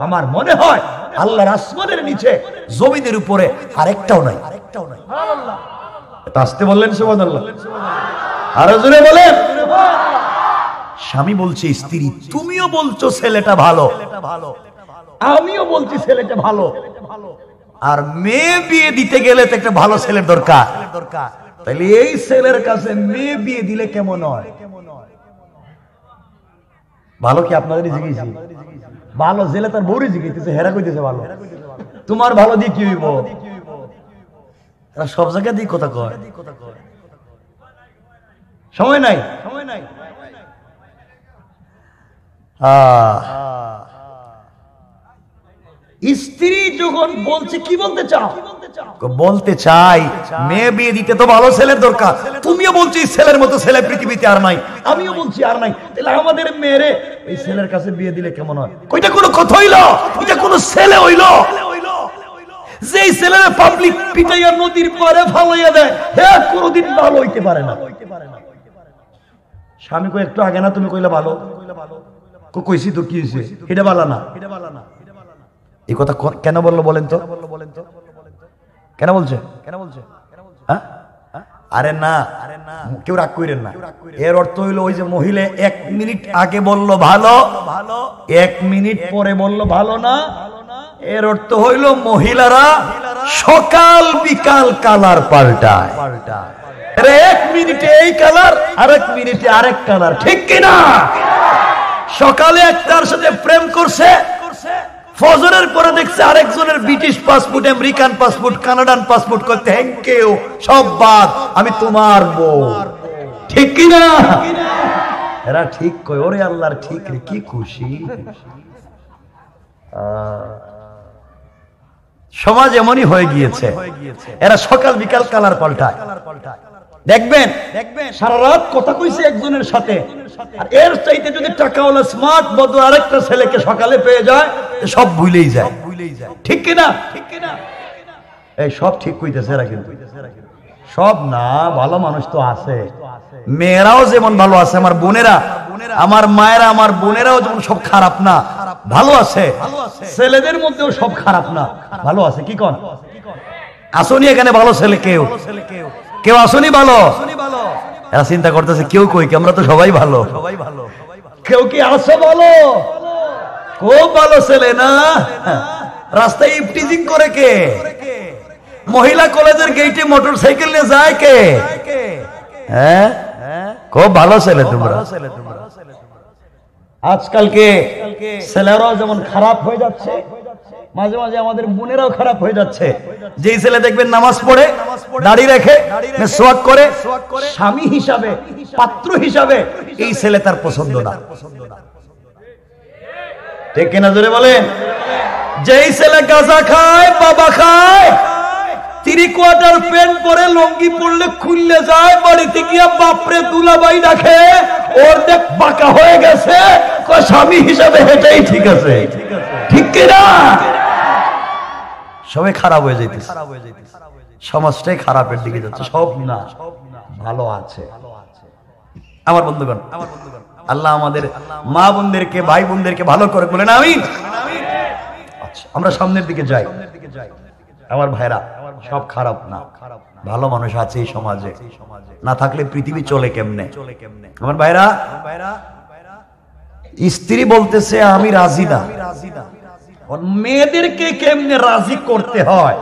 আমার মনে হয় আল্লাহর আসমানের নিচে জমিনের উপরে আরেকটাও নাই। আসতে বললেন সুবহানাল্লাহ, আরো জোরে বলেন। স্বামী বলছে স্ত্রী তুমিও বলছো ছেলেটা ভালো, আমিও বলছি ছেলেটা ভালো, আর মেয়ে বিয়ে দিতে গেলে তো একটা ভালো ছেলের দরকার। তাহলে এই ছেলের কাছে মেয়ে বিয়ে দিলে কেমন হয়? ভালো কি আপনাদের জিজ্ঞেসি? ভালো জেলে তার বউরে জিজ্ঞেস, হেরা কইতেছে ভালো, তোমার ভালো দিয়ে কি হইব? সব জায়গায় দিয়ে কথা কয়, সময় নাই, সময় নাই। স্ত্রী যখন বলছে কি বলতে চাও, বলতে চাই মেয়ে বিয়ে দিতে তো ভালো ছেলের দরকার। তুমিও বলছো ছেলের মতো ছেলে পৃথিবীতে আর নাই, আমিও বলছি আর নাই, তাহলে আমাদের মেয়েরে এই ছেলের কাছে বিয়ে দিলে কেমন হয়? কইটা কোনো কথা হইল? এটা কোনো ছেলে হইল? যেই ছেলেরা পাবলিক পিটাইয়া নদীর পারে ফালাইয়া দেয়, হ্যাঁ কোনোদিন ভালো হইতে পারে না। স্বামী কই একটু আগে না তুমি কইলা ভালো, কইছি তো কি হয়েছে, এটা ভালো না। এই কথা কেন বললো বলেন তো? কেন বলছে? আরে না, কেউ রাগ করেন না। এর অর্থ হইলো ওই যে মহিলা 1 মিনিট আগে বললো ভালো, 1 মিনিট পরে বললো ভালো না, এর অর্থ হইলো মহিলারা সকাল বিকাল কালার পাল্টায়। 1 মিনিটে এই কালার, আরেক মিনিটে আরেক কালার, ঠিক কিনা? সকালে একটার সাথে প্রেম করছে, ফজরের পরে দেখছে আরেকজনের British passport, American passport, কানাডান passport, করতে থ্যাংক ইউ, সব বাদ, আমি তোমার বউ, ঠিক কিনা? এরা ঠিক কই, ওরে আল্লাহর ঠিক রে, কি খুশি। সমাজ এমনই হয়ে গিয়েছে, এরা সকাল বিকাল কালার পাল্টায়। দেখবেন সারা রাত কথা কইছে একজনের সাথে, আর এর চাইতে যদি টাকাওয়ালা স্মার্ট বদু আরেকটা ছেলেকে সকালে পেয়ে যায়, সব ভুলেই যায়, ঠিক কিনা? এই সব ঠিক কইতেছে এরা, কিন্তু সব না, ভালো মানুষ তো আছে, মেয়েরাও যেমন ভালো আছে, আমার বোনেরা, আমার মায়েরা, আমার বোনেরাও যেমন সব খারাপ না, ভালো আছে। ছেলেদের মধ্যেও সব খারাপ না, ভালো আছে। কি কোন আসনি এখানে ভালো ছেলে? কেউ আসনি ভালো? এরা চিন্তা করতেছে কেউ কই, আমরা তো সবাই ভালো। কেউ কি আসো বলো? খুব ভালো ছেলে না? রাস্তায় ইফটিজিং করে কে? মহিলা কলেজের গেটে মোটর সাইকেল নিয়ে যায় কে? হ্যাঁ, খুব ভালো ছেলে তোমরা। আজকালকে ছেলেরাও যেমন খারাপ হয়ে যাচ্ছে, মাঝে মাঝে আমাদের বোনেরাও খারাপ হয়ে যাচ্ছে। যেই ছেলে দেখবেন নামাজ পড়ে, দাড়ি রেখে, মিসওয়াক করে, স্বামী হিসাবে, পাত্র হিসাবে, এই ছেলে তার পছন্দ না, ঠিক কিনা? জোরে বলেন। যেই ছেলে গাঁজা খায়, বাবা খায়, 3 কোয়ার্টার প্যান্ট পরে, লঙ্গি পড়লে খুললে যায়, বাড়িতে গিয়া বাপরে দুলাভাই ডাকে, ওর দেখ বাঁকা হয়ে গেছে, স্বামী হিসাবে হেঁটেই ঠিক আছে, ঠিক কিনা? সবাই খারাপ হয়ে যাইতেছে, সমাজটাই খারাপের দিকে যাচ্ছে। সব না, ভালো আছে। আমার বন্ধুগণ, আল্লাহ আমাদের মা বোনদেরকে, ভাই বোনদেরকে ভালো করে বলেন আমিন। আচ্ছা, আমরা সামনের দিকে যাই। আমার ভাইরা, সব খারাপ না, ভালো মানুষ আছে এই সমাজে, না থাকলে পৃথিবী চলে কেমনে? আমার ভাইরা, স্ত্রী বলতেছে আমি রাজি না, মেয়েদেরকে কেমনে রাজি করতে হয়?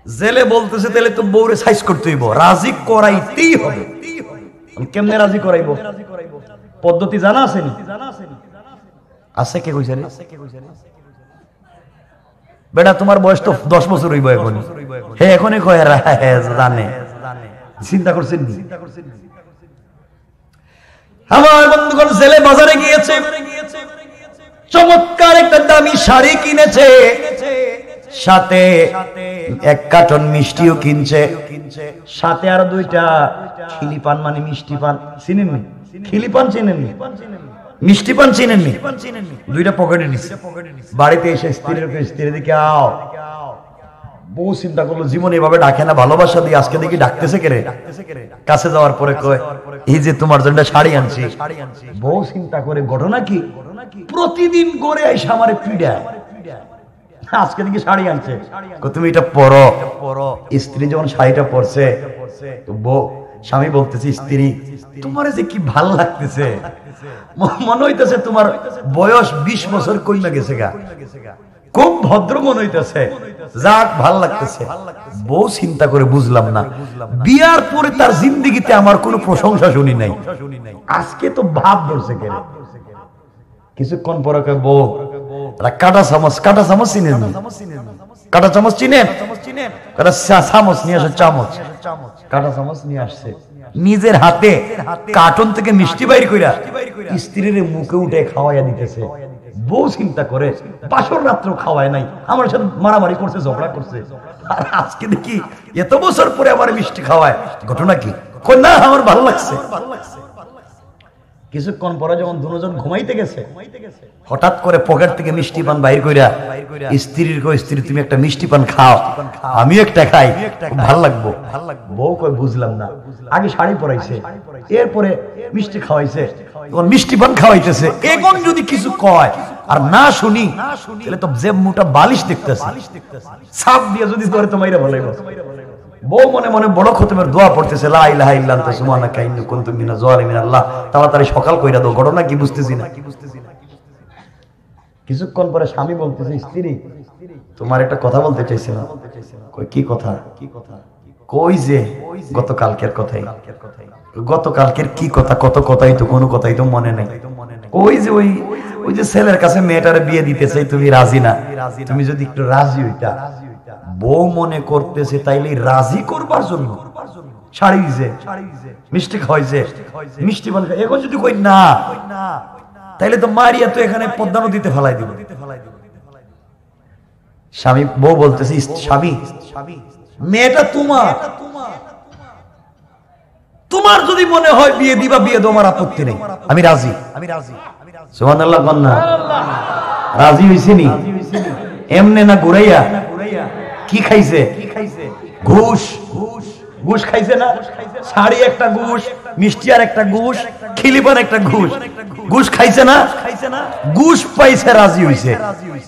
জেলে বলতেছে তাহলে তো বউরে সাইজ করতে হইব, রাজি করাইতেই হবে। কেমনে রাজি করাইব? পদ্ধতি জানা আছে? আছে কে কইছে? বেটা তোমার বয়স তো 10 বছর হইব এখন, হ্যাঁ এখনই কয় জানে, চিন্তা করছেন? আমার বন্ধুগণ জেলে বাজারে গিয়েছে, চমৎকার একটা দামি শাড়ি কিনেছে, সাথে 1 কার্টন মিষ্টিও কিনছে, সাথে আর 2টা খিলি পান, মানে মিষ্টি পান। চিনেননি? খিলি পান চিনেননি? মিষ্টি পান চিনেননি? 2টা পকেটে নিচ্ছে। বাড়িতে এসে স্ত্রীর দিকে আও, বউ চিন্তা করলো জীবন এভাবে ডাকে না, ভালোবাসা দিয়ে আজকে দেখি ডাকতেছে কে রে। কাছে যাওয়ার পরে কয় এই যে তোমার জন্য শাড়ি আনছি। বউ চিন্তা করে ঘটনা কি, প্রতিদিন করে এসে আমারে পিড়ায়, আজকে দেখি শাড়ি আনছে, তুমি এটা পরো। স্ত্রী যখন শাড়িটা পরছে, তো বউ, স্বামী বলতেছে স্ত্রী তোমার যে কি ভাল লাগতেছে, মনে হইতেছে তোমার বয়স 20 বছর কইমা গেছে গা, খুব ভদ্র মনে হইতেছে, যাক ভাল লাগতেছে। বউ চিন্তা করে বুঝলাম না, বিয়ার পরে তার জিন্দেগিতে আমার কোনো প্রশংসা শুনি নাই, আজকে তো ভাব ধরছে কে। কিছুক্ষণ পরে কয় বউ কাটা চামচ, কাটা চামচ চিনেন? কাটা চামচ চিনেন? কাটা চামচ নিয়ে আসে, চামচ, কাটা চামচ নিয়ে আসছে, নিজের হাতে কার্টন থেকে মিষ্টি বাইর কইরা স্ত্রীর মুখে উঠে খাওয়াইয়া দিতেছে। বউ চিন্তা করে বাসর রাত্র খাওয়ায় নাই, আমার সাথে মারামারি করছে, ঝগড়া করছে, আর আজকে দেখি এত বছর পরে আমার মিষ্টি খাওয়ায়, ঘটনা কি? না আমার ভালো লাগছে। কিছুক্ষণ পরে যখন দুজন ঘুমাইতে গেছে, হঠাৎ করে পকেট থেকে মিষ্টি পান বাইর কইরা স্ত্রীর কই, স্ত্রী তুমি একটা মিষ্টি পান খাও, আমি একটা খাই, ভাল লাগবো। বউ কই বুঝলাম না, আগে শাড়ি পরাইছে, এরপরে মিষ্টি খাওয়াইছে, তখন মিষ্টি পান খাওয়াইতেছে, এখন যদি কিছু কয় আর না শুনি তাহলে তো যে মোটা বালিশ দেখতেছে, সাপ দিয়ে যদি ধরে তো মাইরা ভালো। বউ মনে মনে বড় খতমের দোয়া পড়তেছে, লা ইলাহা ইল্লা আনতা সুবহানাকা ইন্নী কুনতু মিনাজ জালিমিন। আল্লাহ তাড়াতাড়ি সকাল কইরা দাও, ঘটনা কি বুঝতেছি না। কিছুক্ষণ পরে স্বামী বলতেছে, স্ত্রী তোমার একটা কথা বলতে চাইছিলাম। কই কি কথা? কই যে গতকালকের কথাই। গতকালকের কি কথা? কত কথাই তো, কোনো কথাই তো মনে নাই। ওই যে ওই যে ছেলের কাছে মেয়েটারে বিয়ে দিতে চাই, তুমি রাজি না? তুমি যদি একটু রাজি হইতা। বউ মনে করতেছে তাইলে রাজি করবার জন্য শাড়ি দিছে, মিষ্টি খাওয়াইছে, মিষ্টি বানাইছে, এখন যদি কই না তাইলে তো মারিয়া তো এখানে পদ্মা নদীতে ফেলাই দিব। স্বামী, বউ বলতেছে, স্বামী মেয়েটা তোমার, তোমার যদি মনে হয় বিয়ে দিবা বিয়ে দাও, আমার আপত্তি নেই, আমি রাজি। সুবহানাল্লাহ কন্যা রাজি হইছে নি? এমনে না ঘুরাইয়া? কি খাইছে? ঘুষ। ঘুষ খাইছে না? শাড়ি একটা ঘুষ, মিষ্টি আর একটা ঘুষ, খিলিপান একটা ঘুষ, ঘুষ খাইছে না? ঘুষ পাইছে, রাজি হইছে।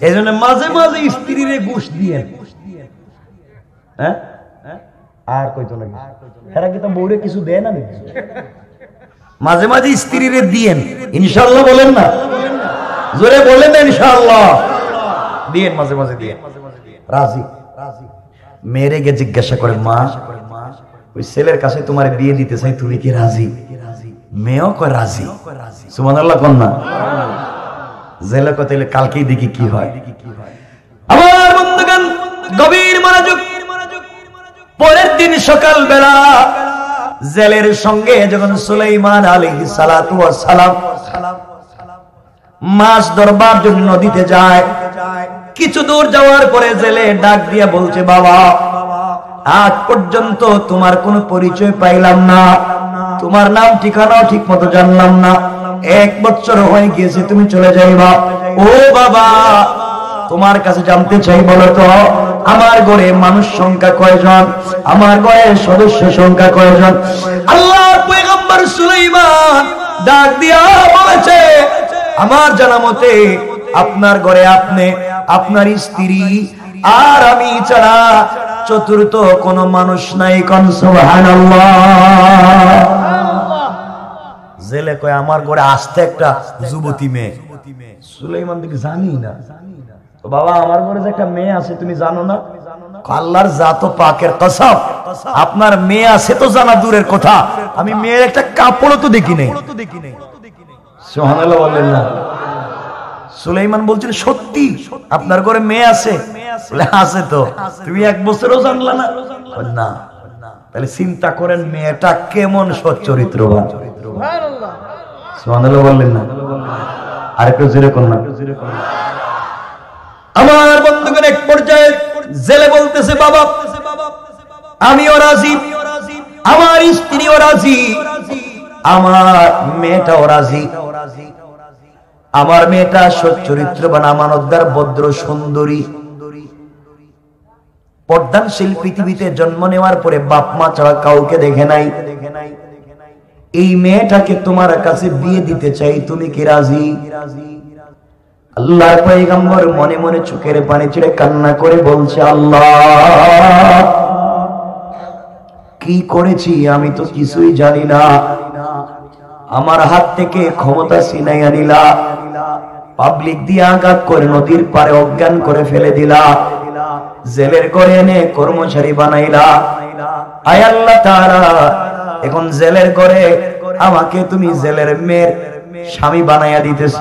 এই জন্য মাঝে মাঝে স্ত্রীরে ঘুষ দিয়ে, হ্যাঁ আর কইতো না, এরা কি তো বউরে কিছু দেয় না? মাঝে মাঝে স্ত্রীরে দিয়েন, ইনশাআল্লাহ বলেন না, জোরে বলেন না, ইনশাআল্লাহ দিয়েন, মাঝে মাঝে দিয়েন, রাজি। মেয়েরে গিয়ে জিজ্ঞাসা করে, মা ওই ছেলের কাছে তোমার বিয়ে দিতে চাই, তুমি কি রাজি? মেয়েও কয় রাজি। সুবহানাল্লাহ কন্যা জেলে কয় তাইলে কালকেই দেখি কি হয়। আমার বন্ধুগণ গভীর মনোযোগ। পরের দিন সকাল বেলা জেলের সঙ্গে যখন সুলাইমান আলাইহিস সালাতু ওয়াস সালাম মাছ ধরবার জন্য নদীতে যায়, কিছু দূর যাওয়ার পরে জেলে ডাক দিয়া বলছে, বাবা আজ পর্যন্ত তোমার কোনো পরিচয় পাইলাম না, তোমার নাম ঠিকানাও ঠিক মতো জানলাম না, 1 বছর হয়ে গিয়েছে তুমি চলে যাইবা। ও বাবা তোমার কাছে জানতে চাই, বলো তো আমার ঘরে মানুষ সংখ্যা কয়জন, আমার ঘরের সদস্য সংখ্যা কয়জন? আল্লাহর পয়গম্বর সুলাইমান ডাক দিয়া বলেছে, আমার জানা মতে আপনার ঘরে আপনি, আপনার স্ত্রী আর আমি ছাড়া চতুর্থ কোন মানুষ নাই। কোন সুবহানাল্লাহ। জেলে কয় আমার ঘরে আসতে একটা যুবতী মেয়ে। সুলাইমান দিকে জানি না তো, বাবা আমার ঘরে যে একটা মেয়ে আছে তুমি জানো না? আল্লাহর জাত পাকের কসম, আপনার মেয়ে আছে তো জানা দূরের কথা, আমি মেয়ের একটা কাপড়ও তো দেখি নাই। সুবহানাল্লাহ বললেন না? সুলাইমান বলছেন, সত্যি আপনার ঘরে মেয়ে আছে? আছে তো, তুমি 1 বছরও জানলা না? না। তাহলে চিন্তা করেন মেয়েটা কেমন সচ্চরিত্রবান। সুবহানাল্লাহ বললেন না? আরেকটু জোরে করুন না। আমার বন্ধুগণ এক পর্যায়ে জেলে বলতেছে, বাবা আমিও রাজি, আমার স্ত্রীও রাজি, আমার মেয়েটাও রাজি। আমার মেয়েটা সচ্চরিত্রবান, আমানতদার, ভদ্র, সুন্দরী, পর্দানশীল, পৃথিবীতে জন্ম নেওয়ার পরে বাপ মা ছাড়া কাউকে দেখে নাই। এই মেয়েটাকে তোমার কাছে বিয়ে দিতে চাই, তুমি কি রাজি? আল্লাহর পয়গম্বর মনে মনে চোখের পানি ছেড়ে কান্না করে বলছে, আল্লাহ কি করেছি আমি তো কিছুই জানি না, আমার হাত থেকে ক্ষমতা ছিনাইয়া নিলা, পাবলিক দিয়ে আঘাত করে নদীর পারে অজ্ঞান করে ফেলে দিলা, জেলের ঘরে এনে কর্মচারী বানাইলা। আয় আল্লাহ তাআলা এখন জেলের ঘরে আমাকে তুমি জেলের মেয়ের স্বামী বানাইয়া দিতেছ।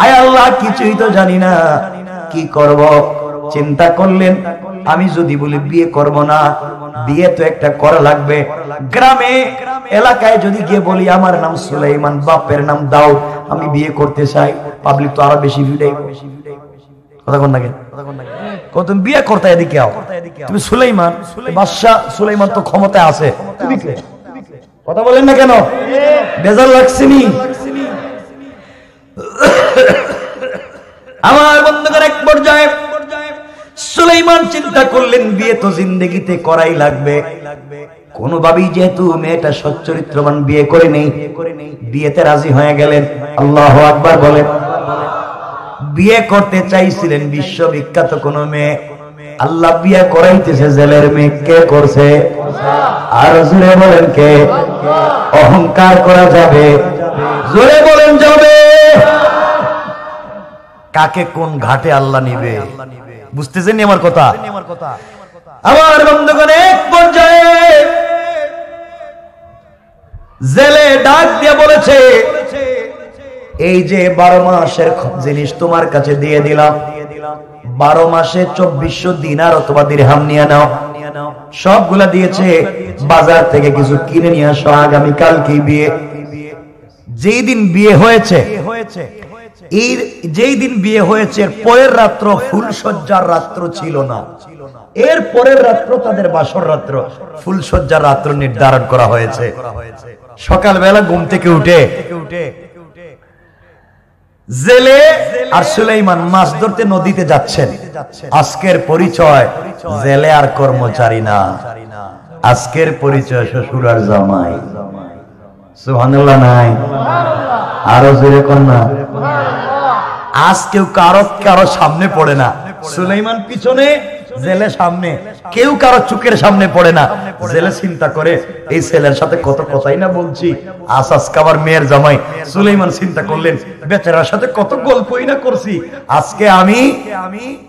আয় আল্লাহ কিছুই তো জানি না, কি করব? চিন্তা করলেন, আমি যদি বলি বিয়ে করব না, বিয়ে তো একটা করা লাগবে। গ্রামে এলাকায় যদি গিয়ে বলি আমার নাম সুলাইমান, বাপের নাম দাউদ, আমি বিয়ে করতে চাই, পাবলিক তো আরো বেশি ভিড়ে। কথা কোন লাগে? তুমি বিয়ে করতে এদিকে আও, তুমি সুলাইমান বাদশাহ, সুলাইমান তো ক্ষমতায় আছে, তুমি কে? কথা বলেন না কেন? বেজার লাগছেনি? আমার বন্ধুগণ, এক পর্যায়ে সুলাইমান চিন্তা করলেন বিয়ে তো জিন্দেগিতে করাই লাগবে। কোনোভাবেই যেহেতু মেয়েটা সচ্চরিত্রবান, বিয়ে করে নেই, বিয়েতে রাজি হয়ে গেলেন। আল্লাহু আকবার বলেন। বিয়ে করতে চাইছিলেন বিশ্ববিখ্যাত কোন মেয়ে, আল্লাহ বিয়ে করাইতেছে জেলের মেয়ে। কে করছে? আর জোরে বলেন কে? অহংকার করা যাবে? জোরে বলেন যাবে? কাকে কোন ঘাটে আল্লাহ নিবে? বুঝতেছেন আমার কথা? আমার বন্ধুগণ, এক পর্যায়ে জেলে ডাক দিয়ে বলেছে, এই যে 12 মাসের জিনিস তোমার কাছে দিয়ে দিলাম, 12 মাসে 2400 দিনার অথবা দিরহাম নিয়ে নাও। সবগুলা দিয়েছে, বাজার থেকে কিছু কিনে নিয়ে আসো, আগামী কালকে বিয়ে। যেই দিন বিয়ে হয়েছে, যেই দিন বিয়ে হয়েছে পরের রাত্র ফুলসজ্জার রাত্র ছিল না, এর পরের রাত্র তাদের বাসর রাত্র, ফুলসজ্জার রাত্র নির্ধারণ করা হয়েছে। সকালবেলা ঘুম থেকে উঠে জেলে আর সুলাইমান মাছ ধরতে নদীতে যাচ্ছেন। আজকের পরিচয় জেলে আর কর্মচারী না, আজকের পরিচয় শ্বশুর আর জামাই। সুবহানাল্লাহ নাই? আরো জোরে কর না। আজ কেউ কারো সামনে পড়ে না, সুলাইমান পিছনে, জেলে সামনে, কেউ কারো চোখের সামনে পড়ে না। জেলে চিন্তা করে এই ছেলের সাথে কত কথাই না বলছি, আজকে আবার মেয়ের জামাই। সুলাইমান চিন্তা করলেন বেচারার সাথে কত গল্পই না করছি, আজকে আমি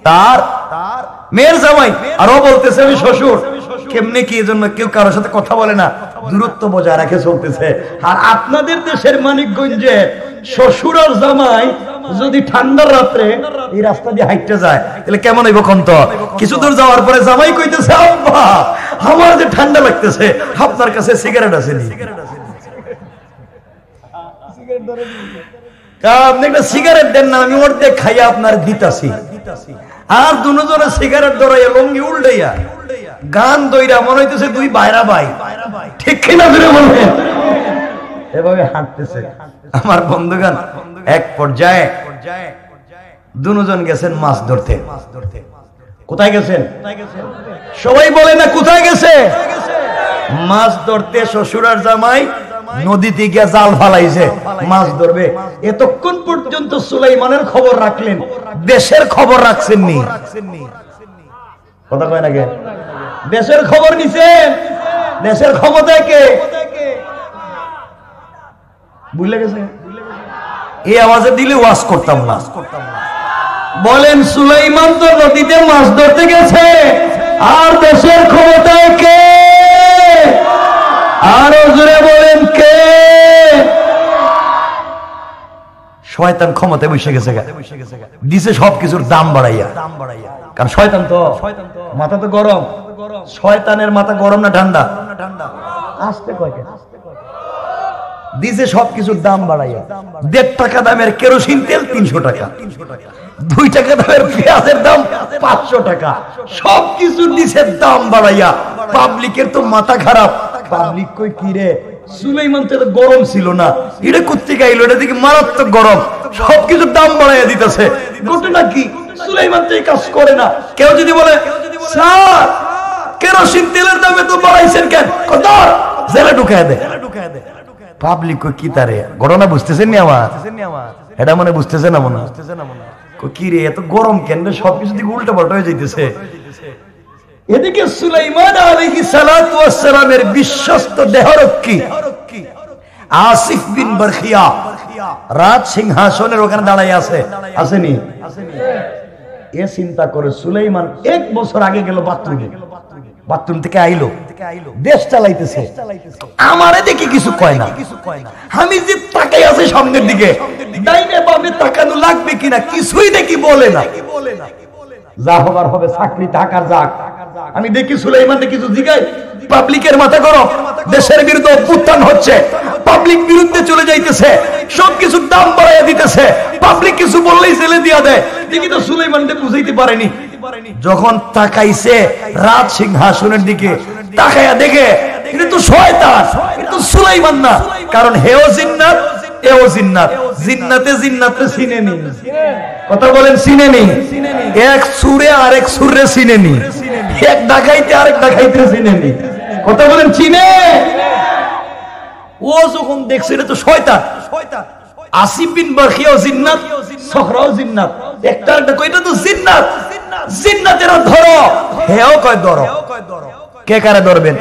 তার মেয়ের জামাই। আরো বলতেছে আমি শ্বশুর। কেমনে কি? এজন্য কেউ কারোর সাথে কথা বলে না, দূরত্ব বজায় রাখে চলতেছে। আর আপনাদের দেশের মানিকগঞ্জে শ্বশুর আর জামাই যদি ঠান্ডার রাত্রে এই রাস্তা দিয়ে হাইটে যায়, তাহলে কেমন হইব কন্ত? কিছু দূর যাওয়ার পরে জামাই কইতেছে, আব্বা আমার যে ঠান্ডা লাগতেছে, আপনার কাছে সিগারেট আছে নি? আপনি একটা সিগারেট দেন না, আমি অর্ধেক খাইয়া আপনার দিতাছি। আর দুজনে সিগারেট ধরাইয়া লঙ্গি উল্টাইয়া গান দইরা মনে হইতেছে দুই বাইরা ভাই, ঠিক কিনা ধরে বলবেন? এভাবে হাঁটতেছে। আমার বন্ধুগণ, এক পর্যায়ে দুজন গেছেন মাছ ধরতে। কোথায় গেছেন? সবাই বলে না কোথায় গেছে? মাছ ধরতে। শ্বশুর আর জামাই নদীতে গিয়ে জাল ফালাইছে, মাছ ধরবে। এতক্ষণ পর্যন্ত সুলাইমানের খবর রাখলেন, দেশের খবর রাখছেননি। কথা কয় না কে? দেশের খবর নিছেন? দেশের ক্ষমতায় কে? বুঝলে গেছে? এই আওয়াজে দিলে ওয়াজ করতাম না। বলেন সুলাইমান তো নদীতে মাছ ধরতে গেছে, আর দেশের ক্ষমতায় কে? আরো জোরে বলেন কে? শয়তান ক্ষমতায় বসে গেছে, দিছে সবকিছুর দাম বাড়াইয়া। কারণ শয়তান তো মাথা তো গরম। শয়তানের মাথা গরম না ঠান্ডা? আসতে কয় দিছে সবকিছুর দাম বাড়াইয়া। 1.5 টাকা দামের কেরোসিন তেল 300 টাকা, 2 টাকা দামের পেঁয়াজের দাম 500 টাকা, সবকিছু দিছে দাম বাড়াইয়া। পাবলিকের তো মাথা খারাপ। পাবলিক কই কি রে, সুলাইমান তো গরম ছিল না, এটা করতে গাইলো, এটা দিকে মারাত্মক গরম, সবকিছুর দাম বাড়াইয়া দিতেছে। ঘটনা কি? সুলাইমান তো এই কাজ করে না। কেউ যদি বলে স্যার কেরোসিন তেলের দামে তো বাড়াইছেন কেন, কত জেলে ঢুকায় দে। পাবলিক কি তারে ঘটনা বুঝতেছেন নি? আমার এটা মনে বুঝতেছে না, মনে কি রে এত গরম কেন, সবকিছু দিকে উল্টা পাল্টা হয়ে যাইতেছে। এদিকে সুলাইমান আলাইহিস সালাতু ওয়াস সালামের বিশ্বস্ত দেহরক্ষী আসিফ বিন বারখিয়া রাজ সিংহাসনের ওখানে দাঁড়াই আছে, আসেনি? এ চিন্তা করে সুলাইমান 1 বছর আগে গেল বাথরুমে, বাথরুম থেকে আইলো, দেশ চালাইতেছে। আমারে দেখি কিছু কয় না, আমি যে তাকাই আছে সামনের দিকে, ডাইনে বামে তাকানো লাগবে কিনা কিছুই দেখি বলে না। যা হবার হবে, চাকরি টাকার যাক, আমি দেখি সুলাইমান কিছু জিগাই, পাবলিকের মাথা গরম, দেশের বিরুদ্ধে অভ্যুত্থান হচ্ছে, পাবলিক বিরুদ্ধে চলে যাইতেছে, সবকিছুর দাম বাড়াইয়া দিতেছে, পাবলিক কিছু বললেই জেলে দিয়া দেয়। দেখি তো সুলাইমানকে বুঝাইতে পারেনি। যখন তাকাইছে রাজ সিংহাসনের দিকে, তাকাইয়া দেখে এটা তো শয়তান, এটা তো সুলাইমান না। কারণ হেও জিন্নাত, এও জিন্নাত, জিন্নাতে জিন্নাতে চিনেনি। কথা বলেন চিনেনি? এক সুরে আরেক সুরে চিনেনি, এক ডাকাইতে আরেক ডাকাইতে চিনেনি। কথা বলেন চিনে? ও যখন দেখছে এটা তো শয়তান, আসিফ বিন বারখিয়াও জিন্নাত, সখরাও জিন্নাত, একটা কইটা তো জিন্নাত, জিন্নাতের ধরো, হেও কয় ধরো। কে কারে ধরবেন?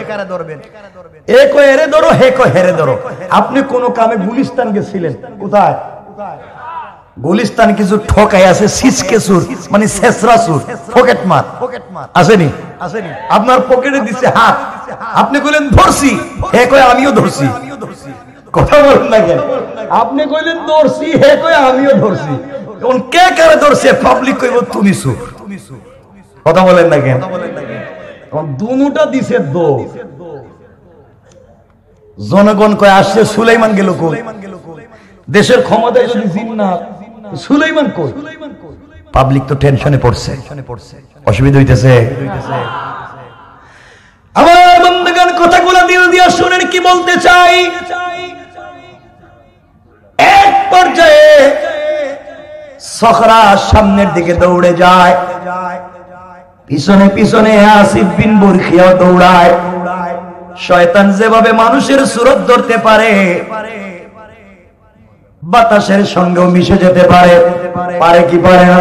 এ কয় এরে ধরো, হে কয় হেরে ধরো। আপনি কোন কামে গুলিস্তান গেছিলেন? কোথায়? গুলিস্তান কিছু ঠকাই আছে, সিসকে সুর মানে শেষরা সুর, পকেট মার আসেনি? আপনার পকেটে দিছে হাত, আপনি কইলেন ধরছি, হে কয় আমিও ধরছি। কথা বলেন না কেন? আপনি কইলেন ধরছি, হে কয় আমিও ধরছি। এখন কে কারে ধরছে? পাবলিক কইব তুমি সুর। কথা বলেন না কেন? দুটা দিছে দো। জনগণ কয় আসছে সুলাইমান গেল কই? দেশের ক্ষমতায় যদি জিন্নাত, সুলাইমান কই? পাবলিক তো টেনশনে পড়ছে, অসুবিধা হইতেছে। আমার বন্ধুগণ কথাগুলো দিল দিয়া শুনেন কি বলতে চাই। এক পর্যায়ে সখরা সামনের দিকে দৌড়ে যায়, পিছনে পিছনে আসিফ বিন বারখিয়া দৌড়ায়। শয়তান যেভাবে মানুষের সুরত ধরতে পারে, বাতাসের সঙ্গেও মিশে যেতে পারে, পারে কি পারে না?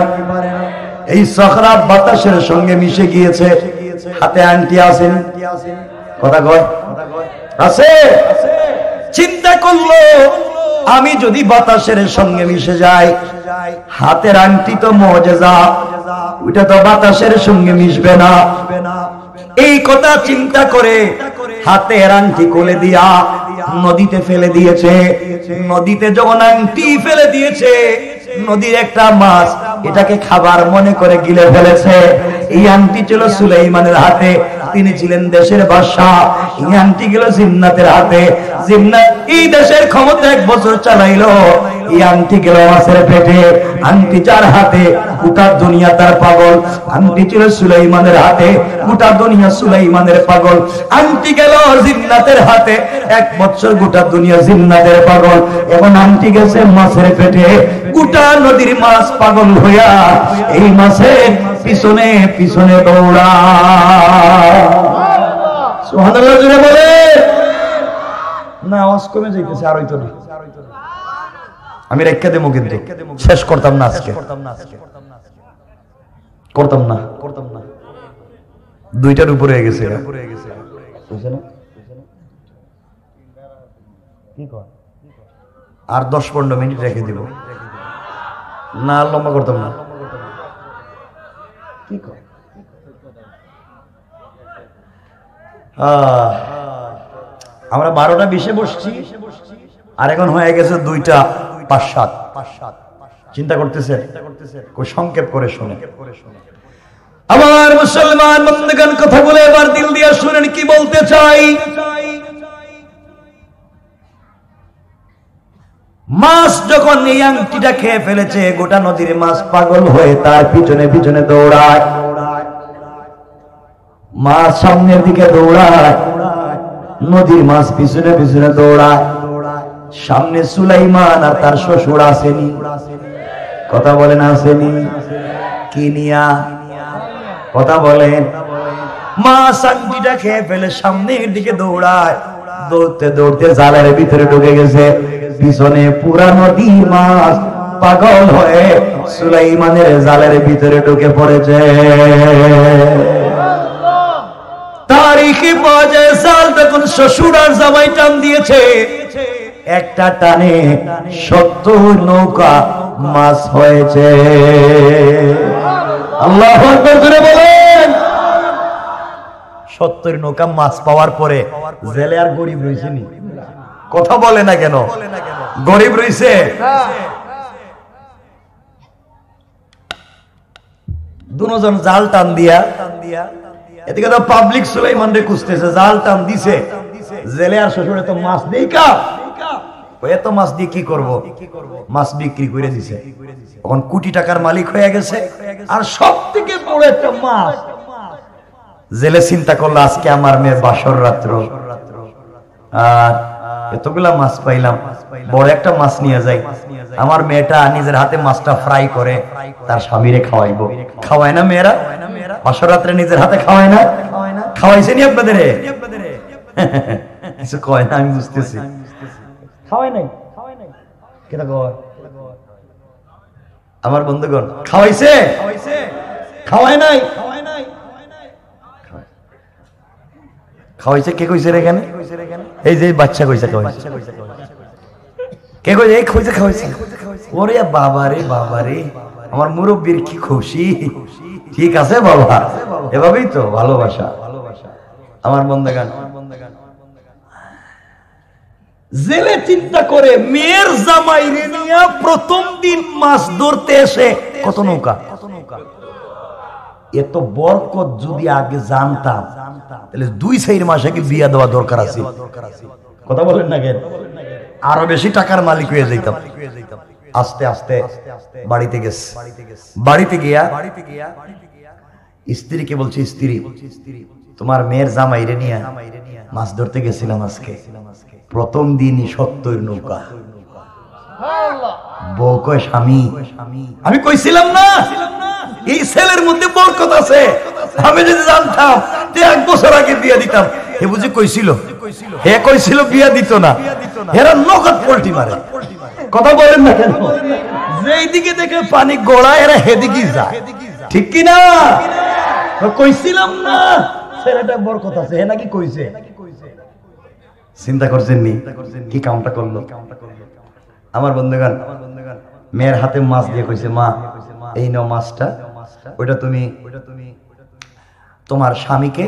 এই সখরা বাতাসের সঙ্গে মিশে গিয়েছে। হাতে আংটি আছে, কথা কয় আছে। চিন্তা করলো আমি যদি বাতাসের সঙ্গে মিশে যাই, হাতের আংটি তো মুজিজা, ওটা তো বাতাসের সঙ্গে মিশবে না। এই কথা চিন্তা করে হাতের আংটি কোলে দিয়া নদীতে ফেলে দিয়েছে। নদীতে যখন আংটি ফেলে দিয়েছে, নদীর একটা মাছ এটাকে খাবার মনে করে গিলে ফেলেছে। এই আংটি ছিল সুলাইমানের হাতে, তিনি ছিলেন দেশের বাদশা। এই আংটি গেল জিন্নাতের হাতে, জিন্নাত এই দেশের ক্ষমতা 1 বছর চালাইলো। এই আংটি গেল মাছের পেটে। আংটি যার হাতে, গোটা দুনিয়া তার পাগল। আংটি ছিল সুলাইমানের হাতে, গোটা দুনিয়া সুলাইমানের পাগল। আংটি গেল জিন্নাতের হাতে, 1 বছর গোটা দুনিয়া জিন্নাতের পাগল। এখন আংটি গেছে মাছের পেটে, গোটা নদীর মাছ পাগল হইয়া এই মাছের পিছনে পিছনে দৌড়া। সুবহানাল্লাহ জোরে বলে না, আওয়াজ কমে যাইতেছে। আর হইতো না, আমি রেখে দেবো, কিন্তু শেষ করতাম না আজকে, করতাম না। 2টার উপরে হয়ে গেছে। আর 10-15 মিনিট রেখে দিব না, লম্বা করতাম না। আমরা 12টা 20-এ বসছি, আর এখন হয়ে গেছে 2টা 5-7। চিন্তা করতেছে, সংক্ষেপ করে শুনে। আমার মুসলমান বন্ধুগণ কথা বলে এবার দিল দিয়ে শুনেন কি বলতে চাই। মাছ যখন এই আংটিটা খেয়ে ফেলেছে, গোটা নদীর মাছ পাগল হয়ে তার পিছনে পিছনে দৌড়ায়। মাছ সামনের দিকে দৌড়ায়, নদীর মাছ পিছনে পিছনে দৌড়ায়। সামনে সুলাইমান আর তার শ্বশুর আসেনি। কথা বলেন আসেনি? কি নিয়া? কথা বলেন। মাছ আংটিটা খেয়ে ফেলে সামনের দিকে দৌড়ায়, দৌড়তে দৌড়তে জালের ভিতরে ঢুকে গেছে। পিছনে পুরা নদীর মাছ পাগল হয়ে সুলাইমানের জালের ভিতরে ঢুকে পড়েছে। তারিখে পাওয়া যায় জাল তখন শ্বশুর আর জামাই টান দিয়েছে, একটা টানে 70 নৌকা মাছ হয়েছে। আল্লাহু আকবার জোরে বলেন। 70 নৌকা মাছ পাওয়ার পরে জেলে আর গরিব রইছে নি? কথা বলে না কেন? গরিব রইছে? দুজন জাল টান দিয়া এদিকে তো পাবলিক সুলাইমান রে খুঁজতেছে, জাল টান দিছে জেলে, আর শ্বশুরে তো মাছ দেই কা, এত মাছ দিয়ে কি করব, মাছ বিক্রি করে দিছে, এখন কোটি টাকার মালিক হয়ে গেছে। আর সব থেকে বড় একটা মাছ, জেলে চিন্তা করলো আজকে আমার মেয়ের বাসর রাত্র, আর এতগুলা মাছ পাইলাম, বড় একটা মাছ নিয়ে যাই, আমার মেয়েটা নিজের হাতে মাছটা ফ্রাই করে তার স্বামীরে খাওয়াইবো। খাওয়ায় না মেয়েরা বাসর রাত্রে নিজের হাতে? খাওয়ায় না? খাওয়াইছে নি আপনাদের? কিছু কয় না, আমি বুঝতেছি। খাওয়াই নাই? কেটা কয় আমার বন্ধুগণ? খাওয়াইছে? খাওয়ায় নাই? খাওয়াইছে কে কইছে রে এখানে? এই যে বাচ্চা কইছে খাওয়াইছে। কে কইছে? এই কইছে খাওয়াইছে। ওরে বাবা রে বাবা রে, আমার মুরব্বির কি খুশি। ঠিক আছে বাবা, এভাবেই তো ভালোবাসা। আমার বন্ধুগণ, জেলে চিন্তা করে মেয়ের জামাই রে নিয়া প্রথম দিন মাছ ধরতে এসে কত নৌকা, এত বরকত যদি আগে জানতাম তাহলে 2-4 মাস আগে বিয়া দেওয়া দরকার আছে। কথা বলেন না কেন? আরো বেশি টাকার মালিক হয়ে যাইতাম। আস্তে আস্তে বাড়িতে গেছে, বাড়িতে গিয়া স্ত্রীকে বলছে, স্ত্রী তোমার মেয়ের জামাই রে নিয়া মাছ ধরতে গেছিলাম আজকে, প্রথম দিনই 70 নৌকা। বউ কয়, স্বামী আমি কইছিলাম না এই ছেলের মধ্যে বরকত আছে, আমি যদি জানতাম 1 বছর আগে বিয়া দিতাম। হে বুঝি কইছিল? হে কইছিল বিয়া দিত না, এরা নগদ পোল্টি মারে। কথা বলেন না কেন? যেই দিকে দেখে পানি গড়া এরা হেদিকে যায়, ঠিক কি না? কইছিলাম না ছেলেটা বরকত আছে, হে নাকি কইছে। চিন্তা করছেন নি কি কামটা করলো? আমার বন্ধুগণ, মেয়ের হাতে মাছ দিয়ে কইছে, মা এই নাও মাছটা, ওইটা তুমি তোমার স্বামীকে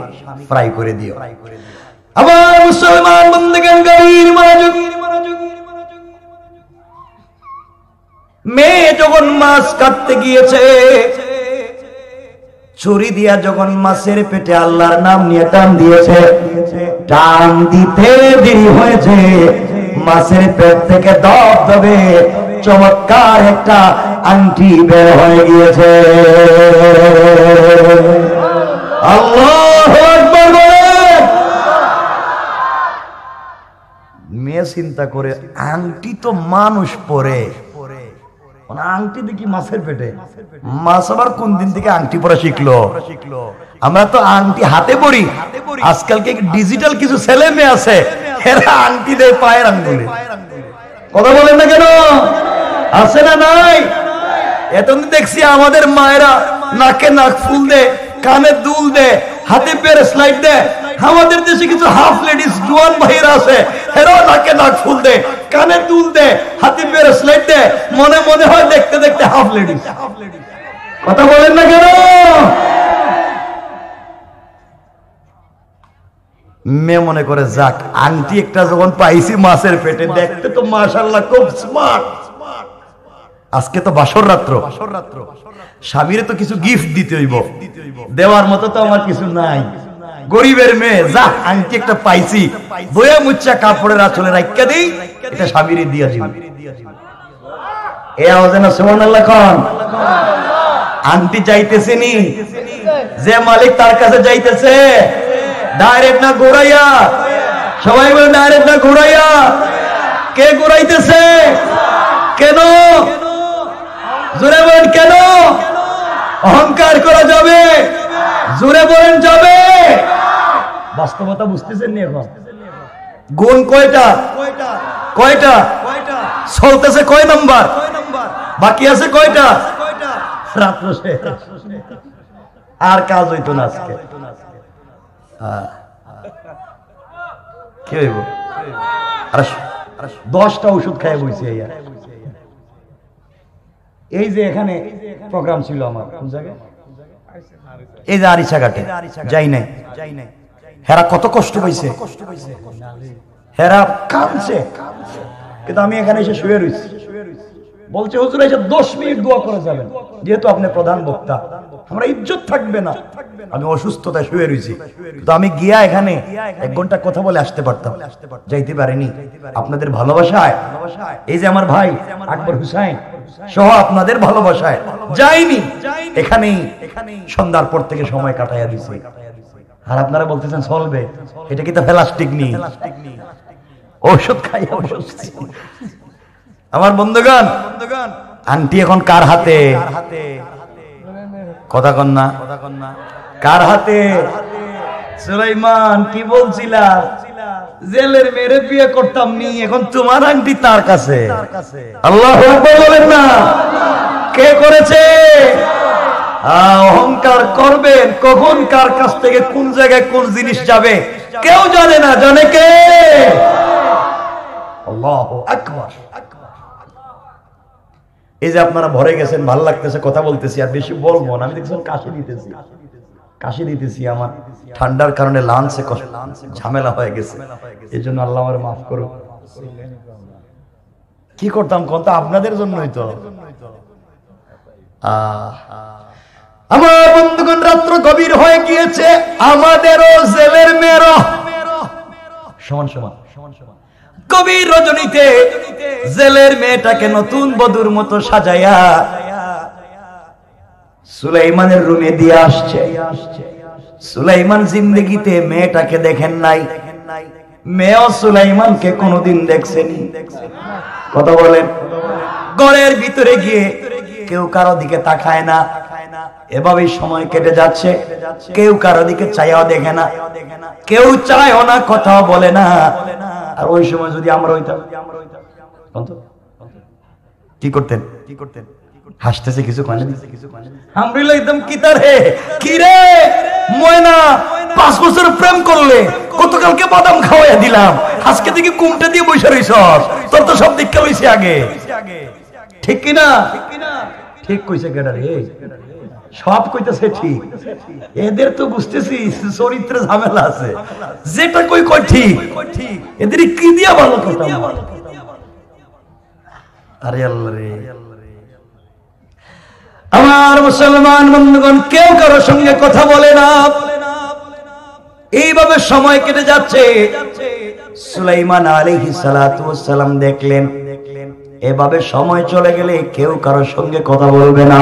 ফ্রাই করে দিও। আমার মুসলমান বন্ধুগণ, গভীর মনোযোগ। মেয়ে যখন মাছ কাটতে গিয়েছে, ছুরি দিয়া যখন মাছের পেটে আল্লাহর নাম নিয়ে টান দিয়েছে, টান দিতে দেরি হয়েছে, মাছের পেট থেকে ধবধবে চমৎকার একটা আংটি বের হয়ে গিয়েছে। আল্লাহু আকবার বলেন। মেয়ে চিন্তা করে, আংটি তো মানুষ পরে, আংটি দেখি মাছের পেটে, মাছ আবার কোন দিন থেকে আংটি পরা শিখলো? আমরা তো আংটি হাতে পরি, আজকালকে ডিজিটাল কিছু ছেলে মেয়ে আছে, এরা আংটি দেয় পায়ের আঙ্গুলে। কথা বলেন না কেন? আছে না নাই? এতদিন দেখছি আমাদের মায়েরা নাকে নাক ফুল দে, কানে দুল দে, হাতে পেরে স্লাইড দে। আমাদের দেশে কিছু হাফ লেডিস জোয়ান ভাইরা আছে, এরাও নাকে নাক ফুল দে, কানে দুল দে, হাতে পেরে স্লাইড দে, মনে মনে হয় দেখতে দেখতে হাফ লেডিস। কথা বলেন না কেন? মেয়ে মনে করে যাক, আংটি একটা যখন পাইছি মাছের পেটে, দেখতে তো মাশাআল্লাহ খুব স্মার্ট, আজকে তো বাসর রাত্র, স্বামীরে তো কিছু গিফট দিতে হইব, দেওয়ার মতো তো আমার কিছু নাই, গরিবের মেয়ে, যা আংটি একটা পাইছি, বইয়া মুচ্চা কাপড়ের আঁচলে রাখা দেই, এটা স্বামীরে দিয়া দিব। এ আওয়াজে না সুবহানাল্লাহ কোন? আংটি যাইতেছে নি, যে মালিক তার কাছে যাইতেছে, ডাইরেক্ট না ঘুরাইয়া। সবাই বলে ডাইরেক্ট না ঘুরাইয়া। কে ঘুরাইতেছে? কেন? জোরে বলেন কেন? অহংকার করা যাবে? জোরে বলেন যাবে? বাস্তবতা বুঝতেছেন নি এখন? গুণ কয়টা? কয়টা? চলতেছে কয় নাম্বার? বাকি আছে কয়টা? রাত্র শেষ, আর কাজ হইতো না আজকে। কি হইব? 10টা ওষুধ খাই বইছি। এই যে এখানে প্রোগ্রাম ছিল আমার, কোন জায়গায়? এই যে আরিচা ঘাটে যাই নাই, হেরা কত কষ্ট পাইছে, হেরা কাঁদছে, কিন্তু আমি এখানে এসে শুয়ে রয়েছি। বলছে হুজুর এসে 10 মিনিট দোয়া করে যাবেন, যেহেতু আপনি প্রধান বক্তা। আমরা ইজ্জত থাকবে না। আমি অসুস্থতায় শুয়ে রয়েছি, তো আমি গিয়া এখানে 1 ঘন্টা কথা বলে আসতে পারতাম, যাইতে পারিনি। আপনাদের ভালোবাসায়, এই যে আমার ভাই আকবর হুসাইন সহ আপনাদের ভালোবাসায় যাইনি, এখানেই সন্ধ্যার পর থেকে সময় কাটাইয়া দিছি। আর আপনারা বলতেছেন চলবে, এটা কি তো প্লাস্টিক নি, ঔষধ খাইয়া বসছি। আমার বন্ধুগণ, আন্টি এখন কার হাতে? কথা কন না, কার হাতে? সুলাইমান কি বলছিলা? জেলের মেরে বিয়ে করতাম নি, এখন তোমার আন্টি তার কাছে। আল্লাহু আকবার বলেন না? কে করেছে? অহংকার করবেন, কখন কার কাছ থেকে কোন জায়গায় কোন জিনিস যাবে কেউ জানে না। জানে কে? আল্লাহু আকবার। এই যে আপনারা ভরে গেছেন, ভালো লাগতেছে, কথা বলতেছি, আর বেশি বলবো না। আমি দেখছেন কাশি দিতেছি, আমার ঠান্ডার কারণে লাঞ্চে ঝামেলা হয়ে গেছে, এই জন্য আল্লাহ আমার মাফ করো। কি করতাম কোন, তো আপনাদের জন্যই তো। আমার বন্ধুগণ, রাত্র গভীর হয়ে গিয়েছে, আমাদেরও জেলের মেয়েরা সমান সমান গভীর রজনীতে জেলের মেয়েটাকে নতুন বধূর মতো সাজাইয়া সুলাইমানের রুমে দিয়ে আসছে। সুলাইমান জিন্দেগিতে মেয়েটাকে দেখেন নাই, মেয়েও সুলাইমানকে কোনোদিন দেখছেনি। কথা বলেন? ঘরের ভিতরে গিয়ে কেউ কারো দিকে তাকায় না, এভাবেই সময় কেটে যাচ্ছে। কেউ কারো দিকে চাইয়াও দেখে না, কেউ চায়ও না, কথাও বলে না। আর ওই সময় যদি আমরা হইতাম, কি করতেন? হাসতেছে কিছু কানে, আমরা একদম কি রে ময়না, 5 বছর প্রেম করলে, গতকালকে বাদাম খাওয়াইয়া দিলাম, আজকে থেকে কুমটা দিয়ে বসে রইছ, তোর তো সব দীক্ষা লইছে আগে। ঠিক কিনা? ঠিক কইছে কেডা রে? সব কইতেছে ঠিক। এদের তো বুঝতেছি চরিত্রে ঝামেলা আছে, যেটা কই কই ঠিক, এদের কি দিয়া ভালো কথা। আরে আল্লাহ রে, আমার মুসলমান বন্ধুগণ, কেউ কারোর সঙ্গে কথা বলে না, এইভাবে সময় কেটে যাচ্ছে। সুলাইমান আলাইহিস সালাতু ওয়াস সালাম দেখলেন এভাবে সময় চলে গেলে কেউ কারোর সঙ্গে কথা বলবে না।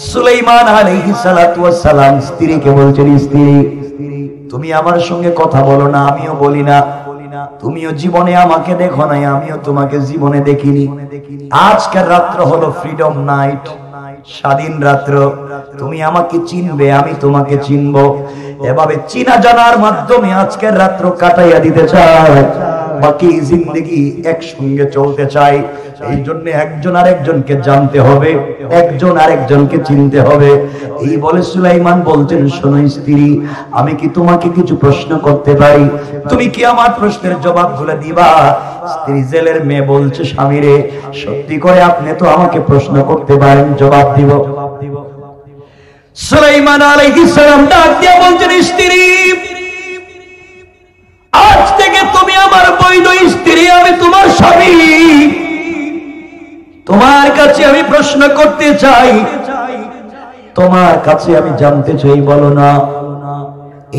সুলাইমান আলাইহিস সালাতু ওয়াস সালাম স্ত্রীকে বলছেন, স্ত্রী তুমি আমার সঙ্গে কথা বলো না, আমিও বলি না, তুমিও জীবনে আমাকে দেখো নাই, আমিও তোমাকে জীবনে দেখিনি। আজকের রাত্র হলো ফ্রিডম নাইট, স্বাধীন রাত্র। তুমি আমাকে চিনবে, আমি তোমাকে চিনব। এভাবে চিনা জানার মাধ্যমে আজকের রাত্র কাটাইয়া দিতে চাই, বাকি জিন্দেগি একসঙ্গে চলতে চাই। এই জন্য একজন আরেকজনকে জানতে হবে, একজন আরেকজনকে চিনতে হবে। এই বলে সুলাইমান বলছেন, শোনো স্ত্রী, আমি কি তোমাকে কিছু প্রশ্ন করতে পারি? তুমি কি আমার প্রশ্নের জবাব বলে দিবা? স্ত্রী জেলের মেয়ে বলছে, স্বামী রে, সত্যি করে আপনি তো আমাকে প্রশ্ন করতে পারেন, জবাব দিব। সুলাইমান আলাইহিস সালাম ডাক দিয়ে বলছেন, স্ত্রী আজ থেকে তুমি আমার বৈধ স্ত্রী, আমি তোমার স্বামী। তোমার কাছে আমি প্রশ্ন করতে চাই, তোমার কাছে আমি জানতে চাই, বলো না,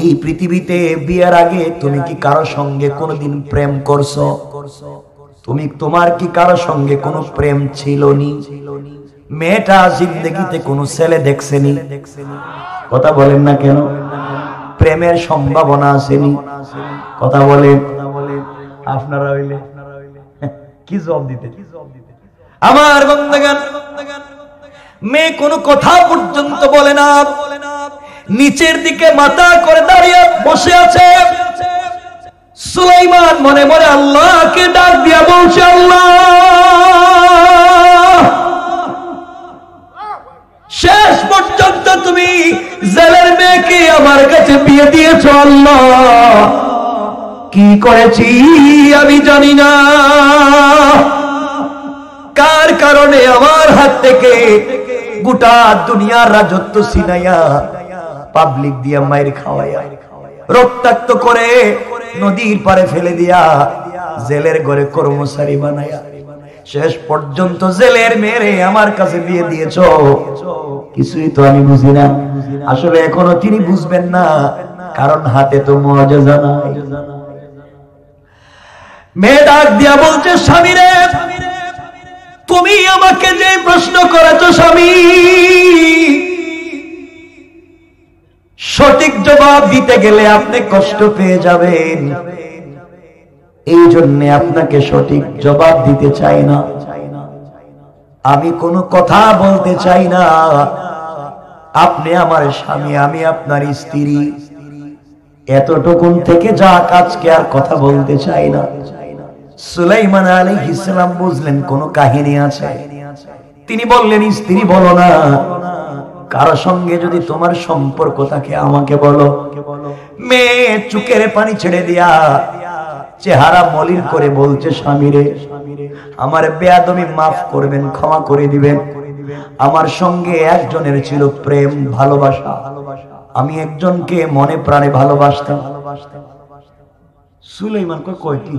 এই পৃথিবীতে বিয়ের আগে তুমি কি কারো সঙ্গে কোনোদিন প্রেম করছো? তোমার কি কারো সঙ্গে কোনো প্রেম ছিল নি? মেয়েটা জিন্দেগিতে কোনো ছেলে দেখছেনি? কথা বলেন না কেন? প্রেমের সম্ভাবনা আসেনি? কথা বলেন আপনারা হইলে কি জবাব দিতে? আমার বন্ধুগণ, মেয়ে কোনো কথা পর্যন্ত বলে না, নিচের দিকে মাথা করে দাঁড়িয়ে বসে আছে। সুলাইমান মনে মনে আল্লাহকে ডাক দিয়া বলছে, আল্লাহ, শেষ পর্যন্ত তুমি জেলের মেয়েকে আমার কাছে বিয়ে দিয়েছ। আল্লাহ, কি করেছি আমি জানি না, কার কারণে আমার হাত থেকে গোটা দুনিয়ার রাজত্ব ছিনাইয়া পাবলিক দিয়া মাইর খাওয়াইয়া রক্তাক্ত করে নদীর পারে ফেলে দিয়া জেলের ঘরে কর্মচারী বানাইয়া শেষ পর্যন্ত জেলের মেরে আমার কাছে বিয়ে দিয়েছো, কিছুই তো আমি বুঝি না। আসলে এখনো তিনি বুঝবেন না, কারণ হাতে তো মুআজিজা নাই। মেয়ে ডাক দিয়া বলছে, স্বামী রে, তুমি আমাকে যে প্রশ্ন করেছো স্বামী, সঠিক জবাব দিতে গেলে আপনি কষ্ট পেয়ে যাবেন, এই জন্য আপনাকে সঠিক জবাব দিতে চাই না। আমি কোনো কথা বলতে চাই না। আপনি আমার স্বামী, আমি আপনার স্ত্রী, এতটুকুন থেকে যা আজকে আর কথা বলতে চাই না। সুলাইমান আলাইহিস সালাম বুঝলেন কোন কাহিনী আছে। তিনি বললেন, স্ত্রী বলো না, কারো সঙ্গে যদি তোমার সম্পর্ক থাকে আমাকে বলো। মেয়ে চোখের পানি ছেড়ে দিয়া চেহারা মলিন করে বলছে, স্বামী রে, আমার বেয়াদবি মাফ করবেন, ক্ষমা করে দিবেন। আমার সঙ্গে একজনের ছিল প্রেম, ভালোবাসা, আমি একজনকে মনে প্রাণে ভালোবাসতাম। সুলাইমান কয়টি?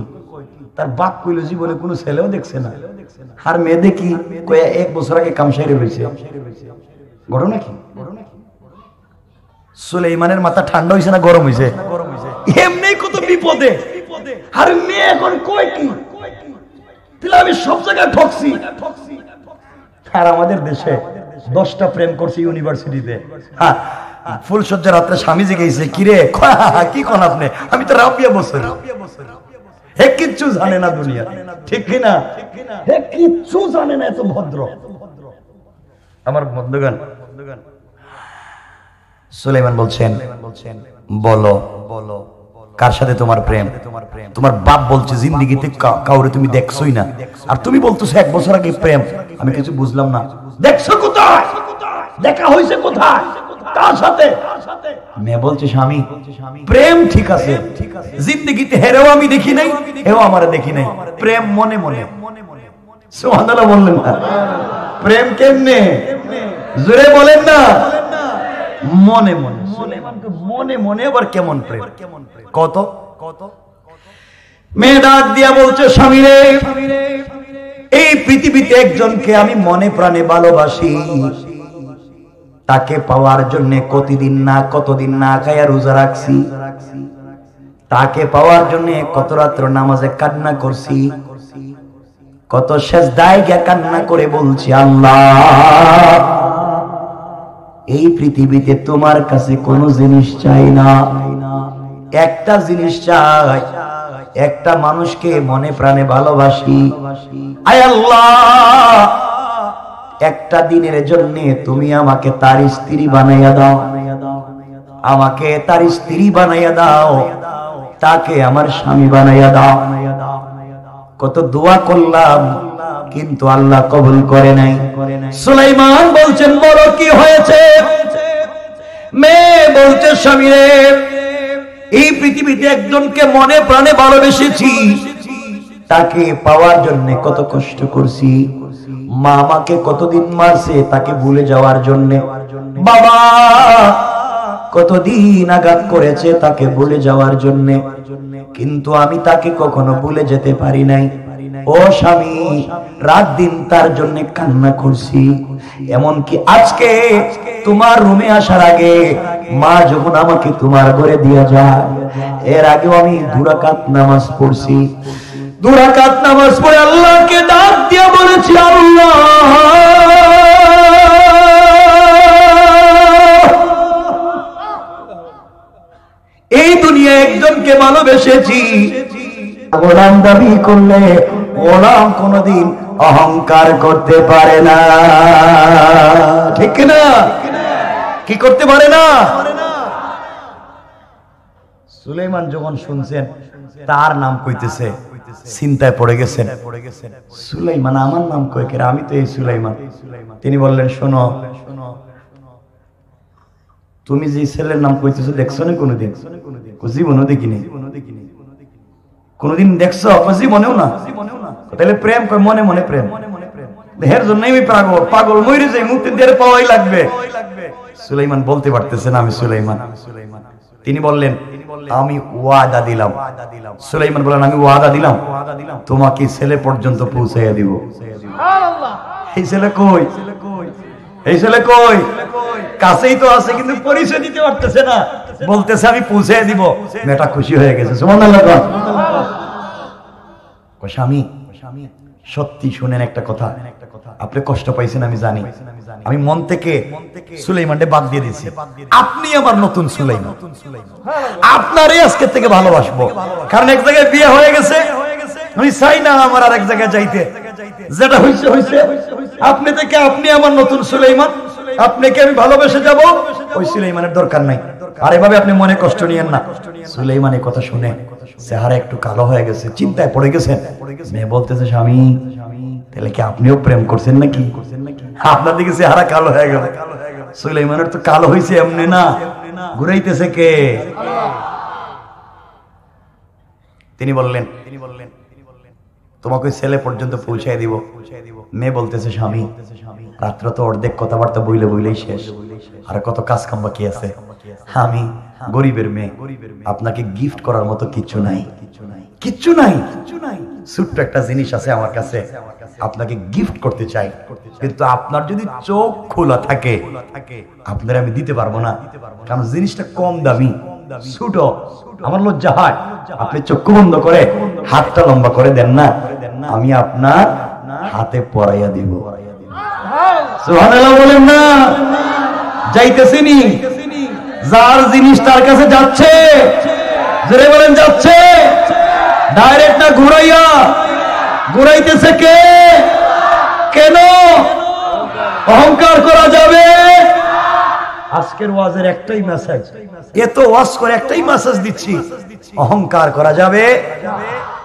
তার বাপ কইল জীবনে কোনো ছেলেও দেখছে না, আর মেয়ে দেখি কয়ে 1 বছর আগে কাম সেরে হয়েছে। ঘটনা কি? সুলাইমানের মাথা ঠান্ডা হয়েছে না গরম হয়েছে? এমনি কত বিপদে, আর মেয়ে এখন কয় কি? আমি সব জায়গায় ঠকছি। আর আমাদের দেশে 10টা প্রেম করছি ইউনিভার্সিটিতে। হ্যাঁ, ফুলসজ্জা রাত্রে স্বামী জিজ্ঞেসে, কিরে কি কোন আপনি? আমি তো রাবিয়া বছর, হে কিচ্ছু জানে না দুনিয়া, ঠিক কিনা? হে কিচ্ছু জানে না, এত ভদ্র আমার বন্ধুগণ। সুলাইমান বলছেন, বলো বলো কার সাথে তোমার প্রেম? তোমার বাপ বলছে জিন্দেগিতে কাউরে তুমি দেখছোই না, আর তুমি বলতেছো 1 বছর আগে প্রেম। আমি কিছু বুঝলাম না। দেখছো কোথায়? দেখা হয়েছে কোথায়? কার সাথে? মেয়ে বলছে, স্বামী প্রেম ঠিক আছে, জিন্দেগিতে হেরেও আমি দেখি নাই, হেও আমারে দেখি নাই। প্রেম মনে মনে। সুবহানাল্লাহ বললেন না? প্রেম কেমনে? জোরে বলেন না। মনে মনে। মনে মনে আবার কেমন প্রেম? কত কত? মেয়ে ডাক দিয়া বলছে, স্বামী রে, এই পৃথিবীতে একজনকে আমি মনে প্রাণে ভালোবাসি। তাকে পাওয়ার জন্য কতদিন না খায়া রোজা রাখছি। তাকে পাওয়ার জন্য কত রাত্র নামাজে কান্না করছি, কত সেজদায় গিয়া কান্না করে বলছি, আল্লাহ এই পৃথিবীতে তোমার কাছে কোনো জিনিস চাই না, একটা জিনিস চাই, একটা মানুষকে মনে প্রাণে ভালোবাসি। আয় আল্লাহ, একটা দিনের জন্য তুমি আমাকে তার স্ত্রী বানাইয়া দাও, আমাকে তার স্ত্রী বানাইয়া দাও, তাকে আমার স্বামী বানাইয়া দাও। কত দোয়া করলাম, কিন্তু আল্লাহ কবুল করে নাই। সুলাইমান বলছেন, বলো কি হয়েছে? মেয়ে বলছে, স্বামী রে, এই পৃথিবীতে একজনকে মনে প্রাণে ভালোবেসেছি, তাকে পাওয়ার জন্য কত কষ্ট করছি। মা আমাকে কতদিন মারছে তাকে ভুলে যাওয়ার জন্য, বাবা কতদিন আঘাত করেছে তাকে ভুলে যাওয়ার জন্য, কিন্তু আমি তাকে কখনো ভুলে যেতে পারি নাই। ও স্বামী, রাত দিন তার জন্য কান্না করছি। এমনকি আজকে তোমার রুমে আসার আগে মা যখন আমাকে তোমার ঘরে দিয়ে যায়, এর আগেও আমি 2 রাকাত নামাজ পড়ছি। 2 রাকাত নামাজ পড়ে আল্লাহকে ডাক দিয়া বলেছি, আল্লাহ এই দুনিয়া একজনকে ভালোবেসেছি। গোলাম দাবি করলে গোলাম কোনদিন অহংকার করতে পারে না, ঠিক না? কি করতে পারে না? সুলাইমান যখন শুনছেন তার নাম কইতেছে, চিন্তায় পড়ে গেছেন। সুলাইমান আমার নাম কই কে? আমি তো এই সুলাইমান। তিনি বললেন, শোনো, তুমি যে ছেলের নাম কইতেছো দেখছো না কোনদিন? জীবনও দেখিনি। কোনদিন দেখছো? জীবনেও না। তাহলে প্রেম কয় মনে মনে প্রেম, এর জন্যই আমি পাগল মরে যাই, মুক্তি দিয়ে পাওয়াই লাগবে। সুলাইমান বলতে পারতেছে না আমি সুলাইমান। তিনি বললেন, আমি ওয়াদা দিলাম। সুলাইমান বলেন আমি ওয়াদা দিলাম তোমাকে ছেলে পর্যন্ত পৌঁছাইয়া দিব। এই ছেলে কই? এই ছেলে কই? কাছেই তো আছে কিন্তু পরিচয় দিতে পারতেছে না, বলতেছে আমি পৌঁছাইয়া দিব। মেয়েটা খুশি হয়ে গেছে। সুবহানাল্লাহ। স্বামী সত্যি শুনেন একটা কথা, আপনি কষ্ট পাইছেন আমি জানি, আমি মন থেকে সুলাইমানকে বাদ দিয়ে দিয়েছি। আপনি আমার নতুন সুলাইমান, আপনারই আজকে থেকে ভালোবাসবো। কারণ এক জায়গায় বিয়ে হয়ে গেছে, আমি চাই না আমার আর এক জায়গায় যাইতে। যেটা হইছে হইছে, আপনি থেকে আপনি আমার নতুন সুলাইমান, আপনাকে আমি ভালোবেসে যাব, ওই সুলাইমানের দরকার নাই। আর এভাবে আপনি মনে কষ্ট নিয়েন না। সুলাইমানের কথা শুনে চেহারা একটু কালো হয়ে গেছে, চিন্তায় পড়ে গেছেন। মেয়ে বলতেছে স্বামী তাহলে কি আপনিও প্রেম করছেন নাকি? আপনার দিকে চেহারা কালো হয়ে গেল। সুলাইমানের তো কালো হয়েছে এমনি না, ঘুরাইতেছে কে? তিনি বললেন তোমাকে ছেলে পর্যন্ত পৌঁছায় দিব। মেয়ে বলতেছে স্বামী রাত্র তো অর্ধেক কথাবার্তা বইলেই শেষ, আর কত কাজ কাম বাকি আছে। আমি গরিবের মেয়ে, আপনাকে গিফট করার মতো কিচ্ছু নাই, কিচ্ছু নাই। ছোট্ট একটা জিনিস আছে আমার কাছে, আপনাকে গিফট করতে চাই, কিন্তু আপনার যদি চোখ খোলা থাকে আপনার আমি দিতে পারবো না, কারণ জিনিসটা কম দামি, ছোট, আমার লজ্জা হয়। আপনি চক্ষু বন্ধ করে হাতটা লম্বা করে দেন না, আমি আপনার হাতে পরাইয়া দিব। সুবহানাল্লাহ বলেন না? যাইতেছিনি, যার জিনিস তার কাছে যাচ্ছে, জোরে বলেন যাচ্ছে, ডাইরেক্ট না ঘুরাইয়া? ঘুরাইতেছে কে? কেন? অহংকার করা যাবে? আজকের ওয়াজের একটাই মেসেজ, এত ওয়াজ করে একটাই মেসেজ দিচ্ছি, অহংকার করা যাবে?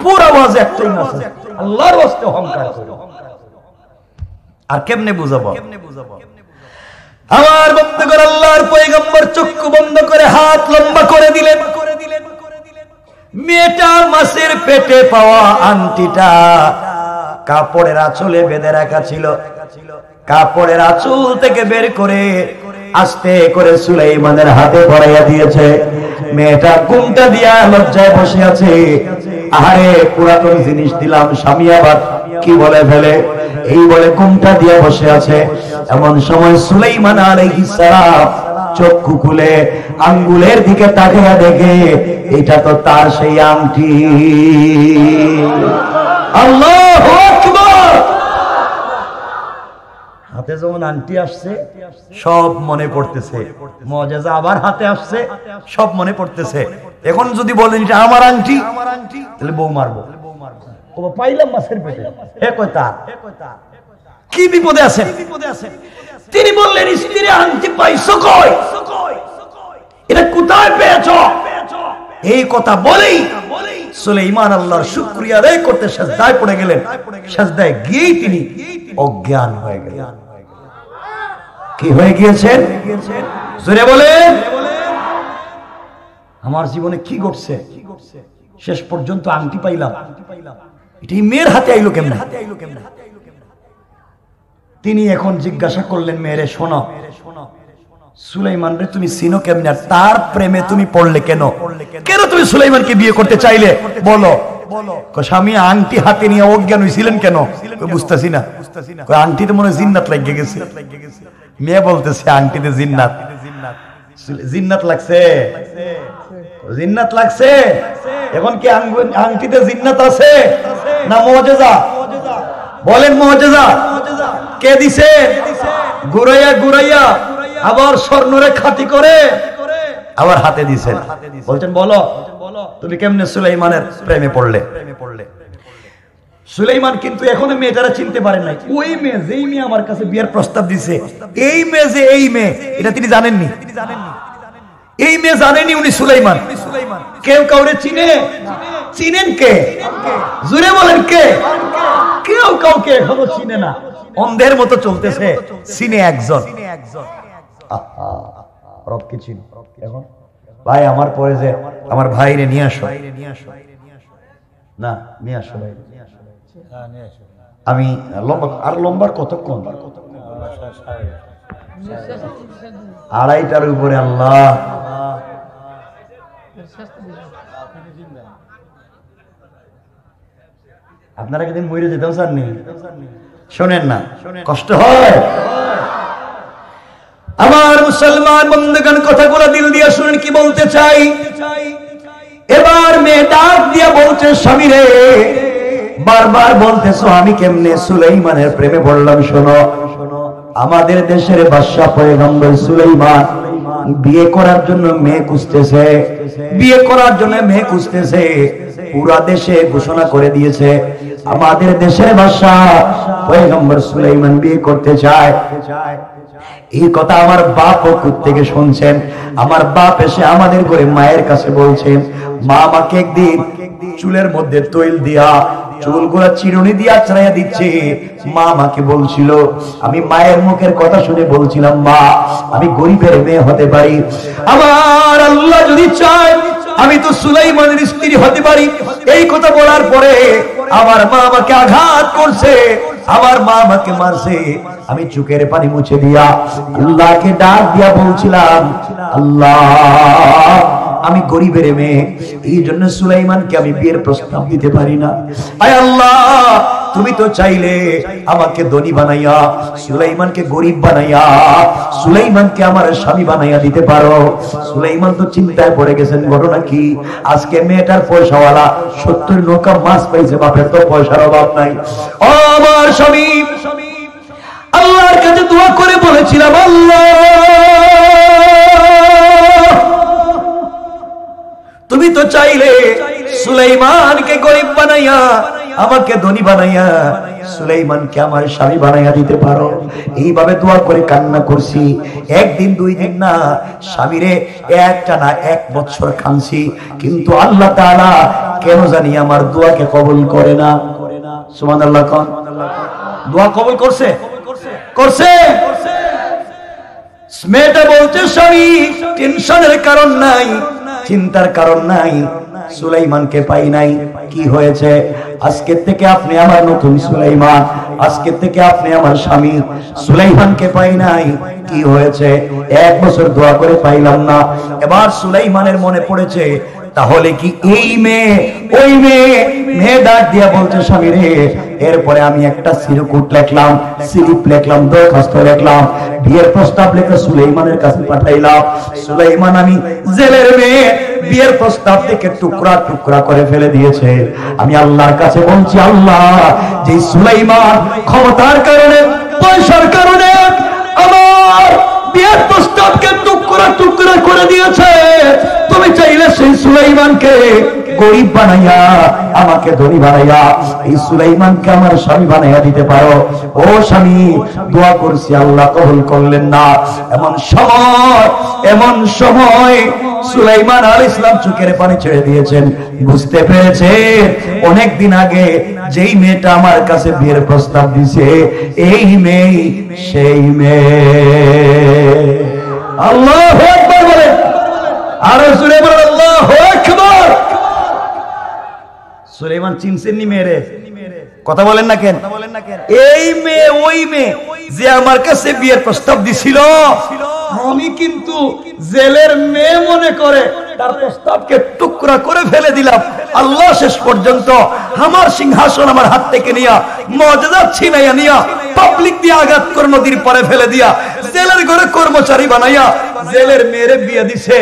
পুরো ওয়াজে একটাই মেসেজ, আল্লাহর ওয়াস্তে অহংকার করো। আর কেমনে বুঝাবো? আমার বন্ধুগণ, আল্লাহর পয়গম্বর চক্ষু বন্ধ করে হাত লম্বা করে দিলেন। মেয়েটা মাছের পেটে পাওয়া আংটিটা কাপড়ের আঁচলে বেঁধে রাখা ছিল, কাপড়ের আঁচল থেকে বের করে আস্তে করে সুলাইমানের হাতে পরাইয়া দিয়েছে। মেয়েটা ঘুমটা দিয়া লজ্জায় বসে আছে। আরে পুরাতন জিনিস দিলাম, স্বামী আবার কি বলে ফেলে, এই বলে ঘুমটা দিয়া বসে আছে। এমন সময় সুলাইমান আলাইহিস সালাম চক্ষু খুলে আঙ্গুলের দিকে তাকিয়ে দেখে এটা তো তার সেই আংটি। আল্লাহু আকবার! হাতে যেমন আংটি আসছে সব মনে পড়তেছে, মুআজিজা আবার হাতে আসছে সব মনে পড়তেছে। এখন যদি বলেন এটা আমার আংটি, তাহলে বউ মারবো। ও পাইলাম মাছের পেটে, এ কয় তার কি বিপদে আছে? তিনি বললেন স্ত্রী আংটি পাইছো কই? এটা কোথায় পেয়েছো? এই কথা বলেই সুলাইমান আল্লাহর শুকরিয়া আদায় করতে সিজদায় পড়ে গেলেন। সিজদায় গিয়েই তিনি অজ্ঞান হয়ে গেলেন। কি হয়ে গিয়েছেন? জোরে বলেন। আমার জীবনে কি ঘটছে? শেষ পর্যন্ত আংটি পাইলাম, এটাই মেয়ের হাতে আইলো কেমনে? তিনি এখন জিজ্ঞাসা করলেন মেয়েরে, শোনো সুলাইমান রে তুমি চিনো কেমনে? তার প্রেমে তুমি পড়লে কেন? কেন তুমি সুলাইমানকে বিয়ে করতে চাইলে? বলো। স্বামী আংটি হাতে নিয়ে অজ্ঞান হয়েছিলেন কেন? বুঝতেছি না। আংটিতে মনে হয় জিন্নাত লাগিয়ে গেছে। মেয়ে বলতেছে আংটিতে জিন্নাত, জিন্নাত লাগছে, জিন্নাত লাগছে। এখন কি আংটিতে জিন্নাত আছে না মুআজিজা? বলেন মুআজিজা কে দিছে? ঘুরাইয়া ঘুরাইয়া আবার স্বর্ণরে খাঁটি করে আবার হাতে দিছেন। বলছেন বলো তুমি কেমনে সুলাইমানের প্রেমে পড়লে? সুলাইমান কিন্তু এখনো মেয়েটারা চিনতে পারেন নাই। ওই মেয়ে, যেই মেয়ে আমার কাছে বিয়ের প্রস্তাব দিছে, এই মেয়ে যে এই মেয়ে, এটা তিনি জানেননি। এই মেয়ে জানেনি উনি সুলাইমান। কেউ কাউরে চিনে? চিনেন কে? জোরে বলেন কে? কেউ কাউকে এখনো চিনে না, অন্ধের মতো চলতেছে। চিনে একজন, রবকে চিন। এখন ভাই আমার পরে যে আমার ভাইরে নিয়ে আসো, না নিয়ে আসো ভাই। আমি লম্বা, আর লম্বার কতক্ষণ? 2:30টার উপরে। আল্লাহ আপনারা কিন্তু মরে যেতাম স্যারনি, শোনেন না, কষ্ট হয়। আমার মুসলমান বন্ধুগণ, কথাগুলো দিল দিয়ে শুনেন কি বলতে চাই। এবার মেয়ে ডাক দিয়া বলছে, স্বামী রে, বারবার বলতেছো আমি কেমনে সুলাইমানের প্রেমে পড়লাম। শোনো, আমাদের দেশের বাদশা পয়গম্বর সুলাইমান বিয়ে করার জন্য মেয়ে খুঁজতেছে, বিয়ে করার জন্য মেয়ে খুঁজতেছে। পুরা দেশে ঘোষণা করে দিয়েছে আমাদের দেশের বাদশা পয়গম্বর সুলাইমান বিয়ে করতে চায়। এই কথা আমার বাপ থেকে শুনছেন। আমার বাপ এসে আমাদের ঘরে মায়ের কাছে বলছেন, মা আমাকে একদিন চুলের মধ্যে তৈল দিয়া চুলগুলা চিরুনি দিয়া ছাড়াইয়া দিচ্ছে। মা আমাকে বলছিল, আমি মায়ের মুখের কথা শুনে বলছিলাম, মা আমি গরিবের মেয়ে হতে পারি, আমার আল্লাহ যদি চায় আমি তো সুলাইমানের স্ত্রী হতে পারি। এই কথা বলার পরে আমার মা আমাকে আঘাত করছে, আমার মা আমাকে মারছে। আমি চোখের পানি মুছে দিয়া আল্লাহকে ডাক দিয়া বলছিলাম, আল্লাহ আমি গরিবের মেয়ে, এই জন্য সুলাইমানকে আমি বিয়ের প্রস্তাব দিতে পারি না। আয় আল্লাহ, তুমি তো চাইলে আমাকে ধনী বানাইয়া সুলাইমানকে গরিব বানাইয়া সুলাইমানকে আমার স্বামী বানাইয়া দিতে পারো। সুলাইমান তো চিন্তায় পড়ে গেছেন, ঘটনা কি? আজকে মেয়েটার পয়সাওয়ালা, 70 নৌকা মাছ পাইছে, বাপের তো পয়সার অভাব নাই। ও আমার স্বামী, আল্লাহর কাছে দোয়া করে বলেছিলাম, আল্লাহ তুমি তো চাইলে সুলাইমানকে গরিব বানাইয়া আমাকে ধনী বানাইয়া সুলাইমানকে আমার স্বামী বানাইয়া দিতে পারো। এইভাবে দোয়া করে কান্না করছি, একদিন দুই দিন না, স্বামীরে একটা না 1 বছর কাঁদছি, কিন্তু আল্লাহ তাআলা কেন জানি আমার দোয়াকে কবুল করে না। সুবহানাল্লাহ কোন দোয়া কবুল করছে? করছে। মেয়েটা বলছে, স্বামী টেনশনের কারণ নাই, চিন্তার কারণ নাই, সুলাইমানকে পাই নাই। কি হয়েছে? আজকে থেকে আপনি আমার নতুন সুলাইমান, আজকে থেকে আপনি আমার স্বামী। সুলাইমানকে পাই নাই, কি হয়েছে? 1 বছর দোয়া করে পাইলাম না। এবার সুলাইমানের মনে পড়েছে, তাহলে কি এই মেয়ে ওই মেয়ে? মেয়ে ডাক দিয়া বলছে, স্বামী রে, এরপরে আমি একটা সিরকুট লিখলাম, স্লিপ লিখলাম, দরখাস্ত লিখলাম, বিয়ের প্রস্তাব লিখে সুলাইমানের কাছে পাঠাইলাম। সুলাইমান আমি জেলের মেয়ে বিয়ের প্রস্তাব থেকে টুকরা টুকরা করে ফেলে দিয়েছে। আমি আল্লাহর কাছে বলছি, আল্লাহ যে সুলাইমান ক্ষমতার কারণে, পয়সার কারণে আমার বিয়ের প্রস্তাবকে টুকরা টুকরা করে দিয়েছে, তুমি চাইলে সেই সুলাইমানকে গরিব বানাইয়া আমাকে ধনী বানাইয়া এই সুলাইমানকে আমার স্বামী বানাইয়া দিতে পারো। ও স্বামী, দোয়া করছি, আল্লাহ কবুল করলেন না। এমন সময় সুলাইমান আলাইহিস সালাম চোখের পানি ছেড়ে দিয়েছেন, বুঝতে পেরেছে অনেক দিন আগে যেই মেয়েটা আমার কাছে বিয়ের প্রস্তাব দিছে, এই মেয়ে সেই মেয়ে। আল্লাহু আকবার বলেন, আর জোরে বলেন আল্লাহু আকবার। সুলাইমান চিনছেন নি মেরে? কথা বলেন না কেন? এই মেয়ে ওই মেয়ে যে আমার কাছে বিয়ের প্রস্তাব দিছিল, আমি কিন্তু জেলের মেয়ে মনে করে তার প্রস্তাবকে টুকরা করে ফেলে দিলাম। আল্লাহ শেষ পর্যন্ত আমার সিংহাসন আমার হাত থেকে নিয়া, মর্যাদা ছিনাইয়া নিয়া, পাবলিক দিয়ে আঘাত করে নদীর পারে ফেলে দিয়া, জেলের ঘরে কর্মচারী বানাইয়া জেলের মেয়েরে বিয়ে দিছে,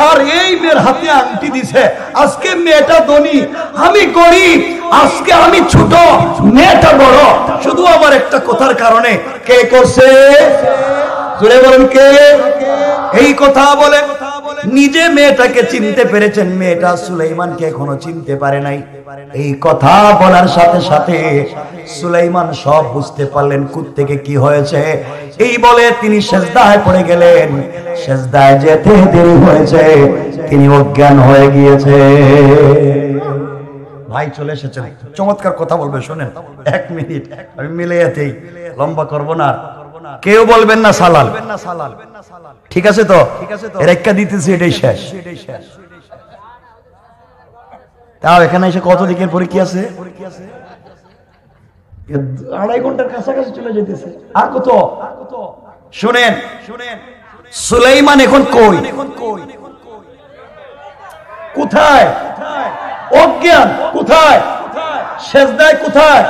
আর এই মেয়ের হাতে আংটি দিছে। আজকে মেয়েটা ধনী, আমি গরিব, আজকে আমি ছোট, মেয়েটা বড়, শুধু আমার একটা কথার কারণে। কে করছে? জোরে বলেন কে? এই কথা বলে নিজে মেয়েটাকে চিনতে পেরেছেন, মেয়েটা সুলাইমানকে এখনো চিনতে পারে নাই। এই কথা বলার সাথে সাথে সুলাইমান সব বুঝতে পারলেন কোত্থেকে কি হয়েছে। এই বলে তিনি সেজদায় পড়ে গেলেন। সেজদায় যেতে দেরি হয়েছে, তিনি অজ্ঞান হয়ে গিয়েছে। ভাই চলে এসেছেন, চমৎকার কথা বলবে, শোনেন। 1 মিনিট আমি মিলাইয়াতেই, লম্বা করব না। কেউ বলবেন না সালাল, ঠিক আছে তো? রেখা দিতেছি, এটাই শেষ। তাও এখানে এসে কত দিকের পরীক্ষা আছে? 2.5 ঘন্টার কাছাকাছি চলে যেতেছে। আর কত? শুনেন, সুলাইমান এখন কই? কোথায়? অজ্ঞান। কোথায়? সেজদায়। কোথায়?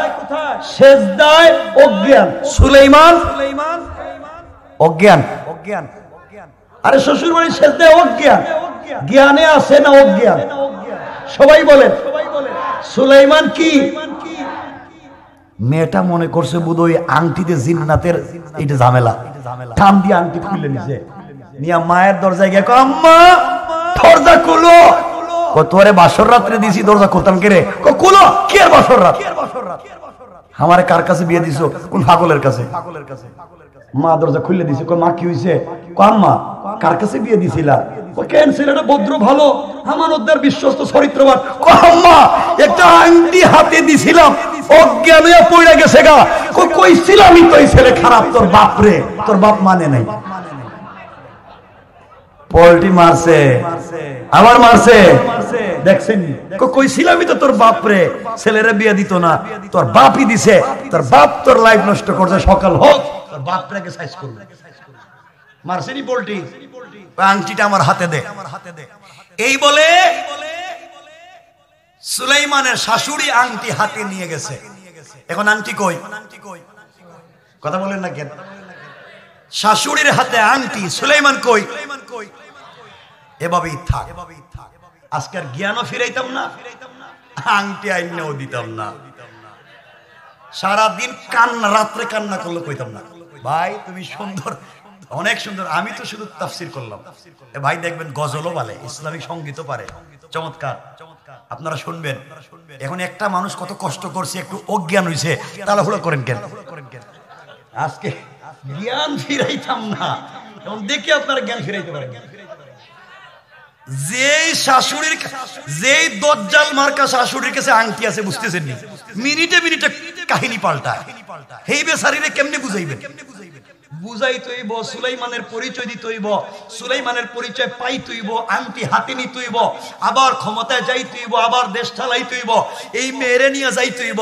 সেজদায় অজ্ঞান। সুলাইমান অজ্ঞান। আরে শ্বশুর বাড়ির সেজদায় অজ্ঞান, জ্ঞানে আছে না অজ্ঞান? সবাই বলেন। সুলাইমান কি? মেয়েটা মনে করছে বোধহয় আংটিতে জিন্নাতের এইটা ঝামেলা, কান দিয়ে আংটি খুলে নিছে, নিয়া মায়ের দরজায় গিয়ে কয়, আম্মা দরজা খুলো। তোরে বাসর রাত্রে দিছি, দরজা খুলতাম কে রে? খুলো। কি আর বাসর রাত? আমারে কার কাছে বিয়ে দিছো? কোন পাগলের কাছে? মা দরজা খুলে দিছে। মা কি হইছে? আম্মা কার কাছে বিয়ে দিছিলা? কেন? ছেলেটা ভদ্র, ভালো, আমানতদার, বিশ্বস্ত, চরিত্রবান। আম্মা একটা আংটি হাতে দিছিলাম, অজ্ঞান হয়ে পড়ে গেছে গা। কইছিলামই তো এই ছেলে খারাপ। তোর বাপ রে, তোর বাপ মানে নাই। পল্টি মারছে, আবার মারছে, দেখছেন? কইছিলামই তো তোর বাপ রে ছেলেরা বিয়ে দিত না, তোর বাপই দিছে। তোর বাপ তোর লাইফ নষ্ট করছে। সকাল হোক তোর বাপ রেখে সাইজ করবে। মারছেনি পল্টি। আংটিটা আমার হাতে দে। এই বলে সুলাইমানের শাশুড়ি আংটি হাতে নিয়ে গেছে। এখন আংটি কই? কথা বলেন না কেন? শাশুড়ির হাতে আংটি, সুলাইমান কই? এভাবেই থাক। আজকের জ্ঞানও ফিরাইতাম না, আংটি আইনেও দিতাম না। সারাদিন কান্না, রাত্রে কান্না করলে কইতাম না, ভাই তুমি সুন্দর, অনেক সুন্দর। আমি তো শুধু তাফসির করলাম। ভাই দেখবেন গজলও বলে, ইসলামিক সঙ্গীতও পারে, চমৎকার। আপনারা শুনবেন। এখন একটা মানুষ কত কষ্ট করছে, একটু অজ্ঞান হইছে, তাড়াহুড়ো করেন কেন? আজকে জ্ঞান ফিরাইতাম না, এখন দেখি আপনারা জ্ঞান ফিরাইতে পারেন। যেই শাশুড়ির, যেই দজ্জাল মার্কা শাশুড়ির কাছে আংটি আছে, বুঝতেছেন নি? মিনিটে মিনিটে কাহিনী পাল্টায়। এই বেচারিরে কেমনে বুঝাইবেন? বুঝাইতেইব, সুলাইমানের পরিচয় দিতেইব, সুলাইমানের পরিচয় পাইতেইব, আংটি হাতে নিতেইব, আবার ক্ষমতায় যাইতেইব, আবার দেশ চালাইতেইব, এই মেরে নিয়ে যাইতেইব।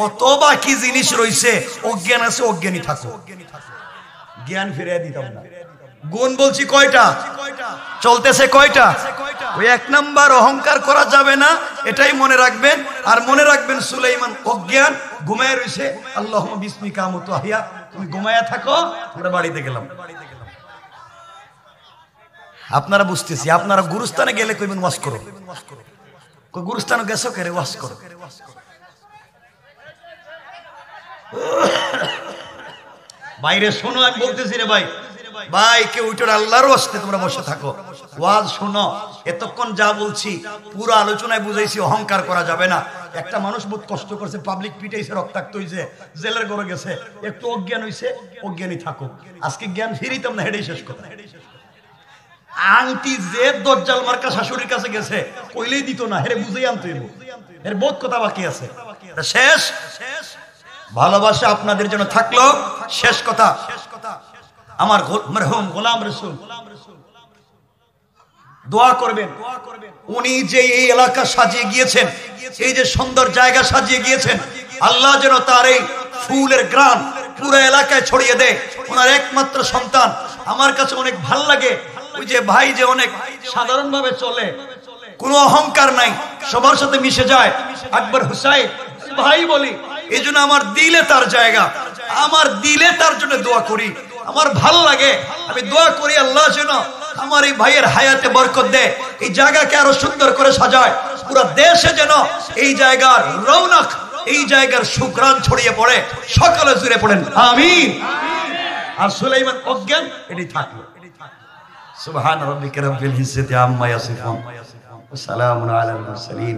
অত বাকি জিনিস রইছে। অজ্ঞান আছে, অজ্ঞানী থাকো। জ্ঞান ফিরিয়ে দিতাম না। গুণ বলছি কয়টা? চলতেছে কয়টা? ওই এক নাম্বার অহংকার করা যাবে না, এটাই মনে রাখবেন। আর মনে রাখবেন সুলাইমান অজ্ঞান, ঘুমায় রইছে। আল্লাহুম্মা বিসমিকা আমুতু আহইয়া। তুমি ঘুমায়া থাকো, আমরা বাড়িতে গেলাম। আপনারা বুঝতেছি, আপনারা গুরুস্থানে গেলে কইবেন ওয়াজ করো। গুরুস্থানে গেছো কে রে? ওয়াজ করো। বাইরে শোনো, আমি বলতেছি রে ভাই, ভাই কেউ উঠে আল্লাহর ওয়াস্তে তোমরা বসে থাকো, ওয়াজ শোনো। এতক্ষণ যা বলছি পুরো আলোচনায় বুঝাইছি, অহংকার করা যাবে না। একটা মানুষ বহুত কষ্ট করছে, পাবলিক পিটাইছে, রক্তাক্ত হইছে, জেলের ঘরে গেছে, একটু অজ্ঞান হইছে, অজ্ঞানী থাকো। আজকে জ্ঞান ফিরিতাম না, হেডেই শেষ কথা। আংটি যে দজ্জাল মার্কা শাশুড়ির কাছে গেছে, কইলেই দিত না, হেরে বুঝেই আনতে হইব। এর বহুত কথা বাকি আছে। শেষ ভালোবাসা আপনাদের জন্য থাকলো। শেষ কথা, আমার মরহুম গোলাম রসুল দোয়া করবেন। উনি যে এই এলাকা সাজিয়ে গিয়েছেন, এই যে সুন্দর জায়গা সাজিয়ে গিয়েছেন, আল্লাহ যেন তার এই ফুলের গ্রাম পুরো এলাকায় ছড়িয়ে দেয়। ওনার একমাত্র সন্তান। আমার কাছে অনেক ভাল লাগে, ওই যে ভাই যে অনেক সাধারণ ভাবে চলে, কোনো অহংকার নাই, সবার সাথে মিশে যায়। আকবর হুসাইন ভাই বলি, এই জন্য আমার দিলে তার জায়গা, আমার দিলে তার জন্য দোয়া করি। আমার ভাল লাগে, আমি দোয়া করি আল্লাহ যেন আমার এই ভাইয়ের হায়াতে বরকত দেয়, এই জায়গাকে আরো সুন্দর করে সাজায়, পুরো দেশে যেন এই জায়গার রৌনক, এই জায়গার সুঘ্রাণ ছড়িয়ে পড়ে, সকলে জুড়ে পড়েন আমিন। আর সুলাইমান অজ্ঞান, এটি থাকলো। সুবহান রাব্বিকা রাব্বিল ইজ্জাতি আম্মা ইয়াসিফুন ওয়া সালামুন আলাল মুরসালিন।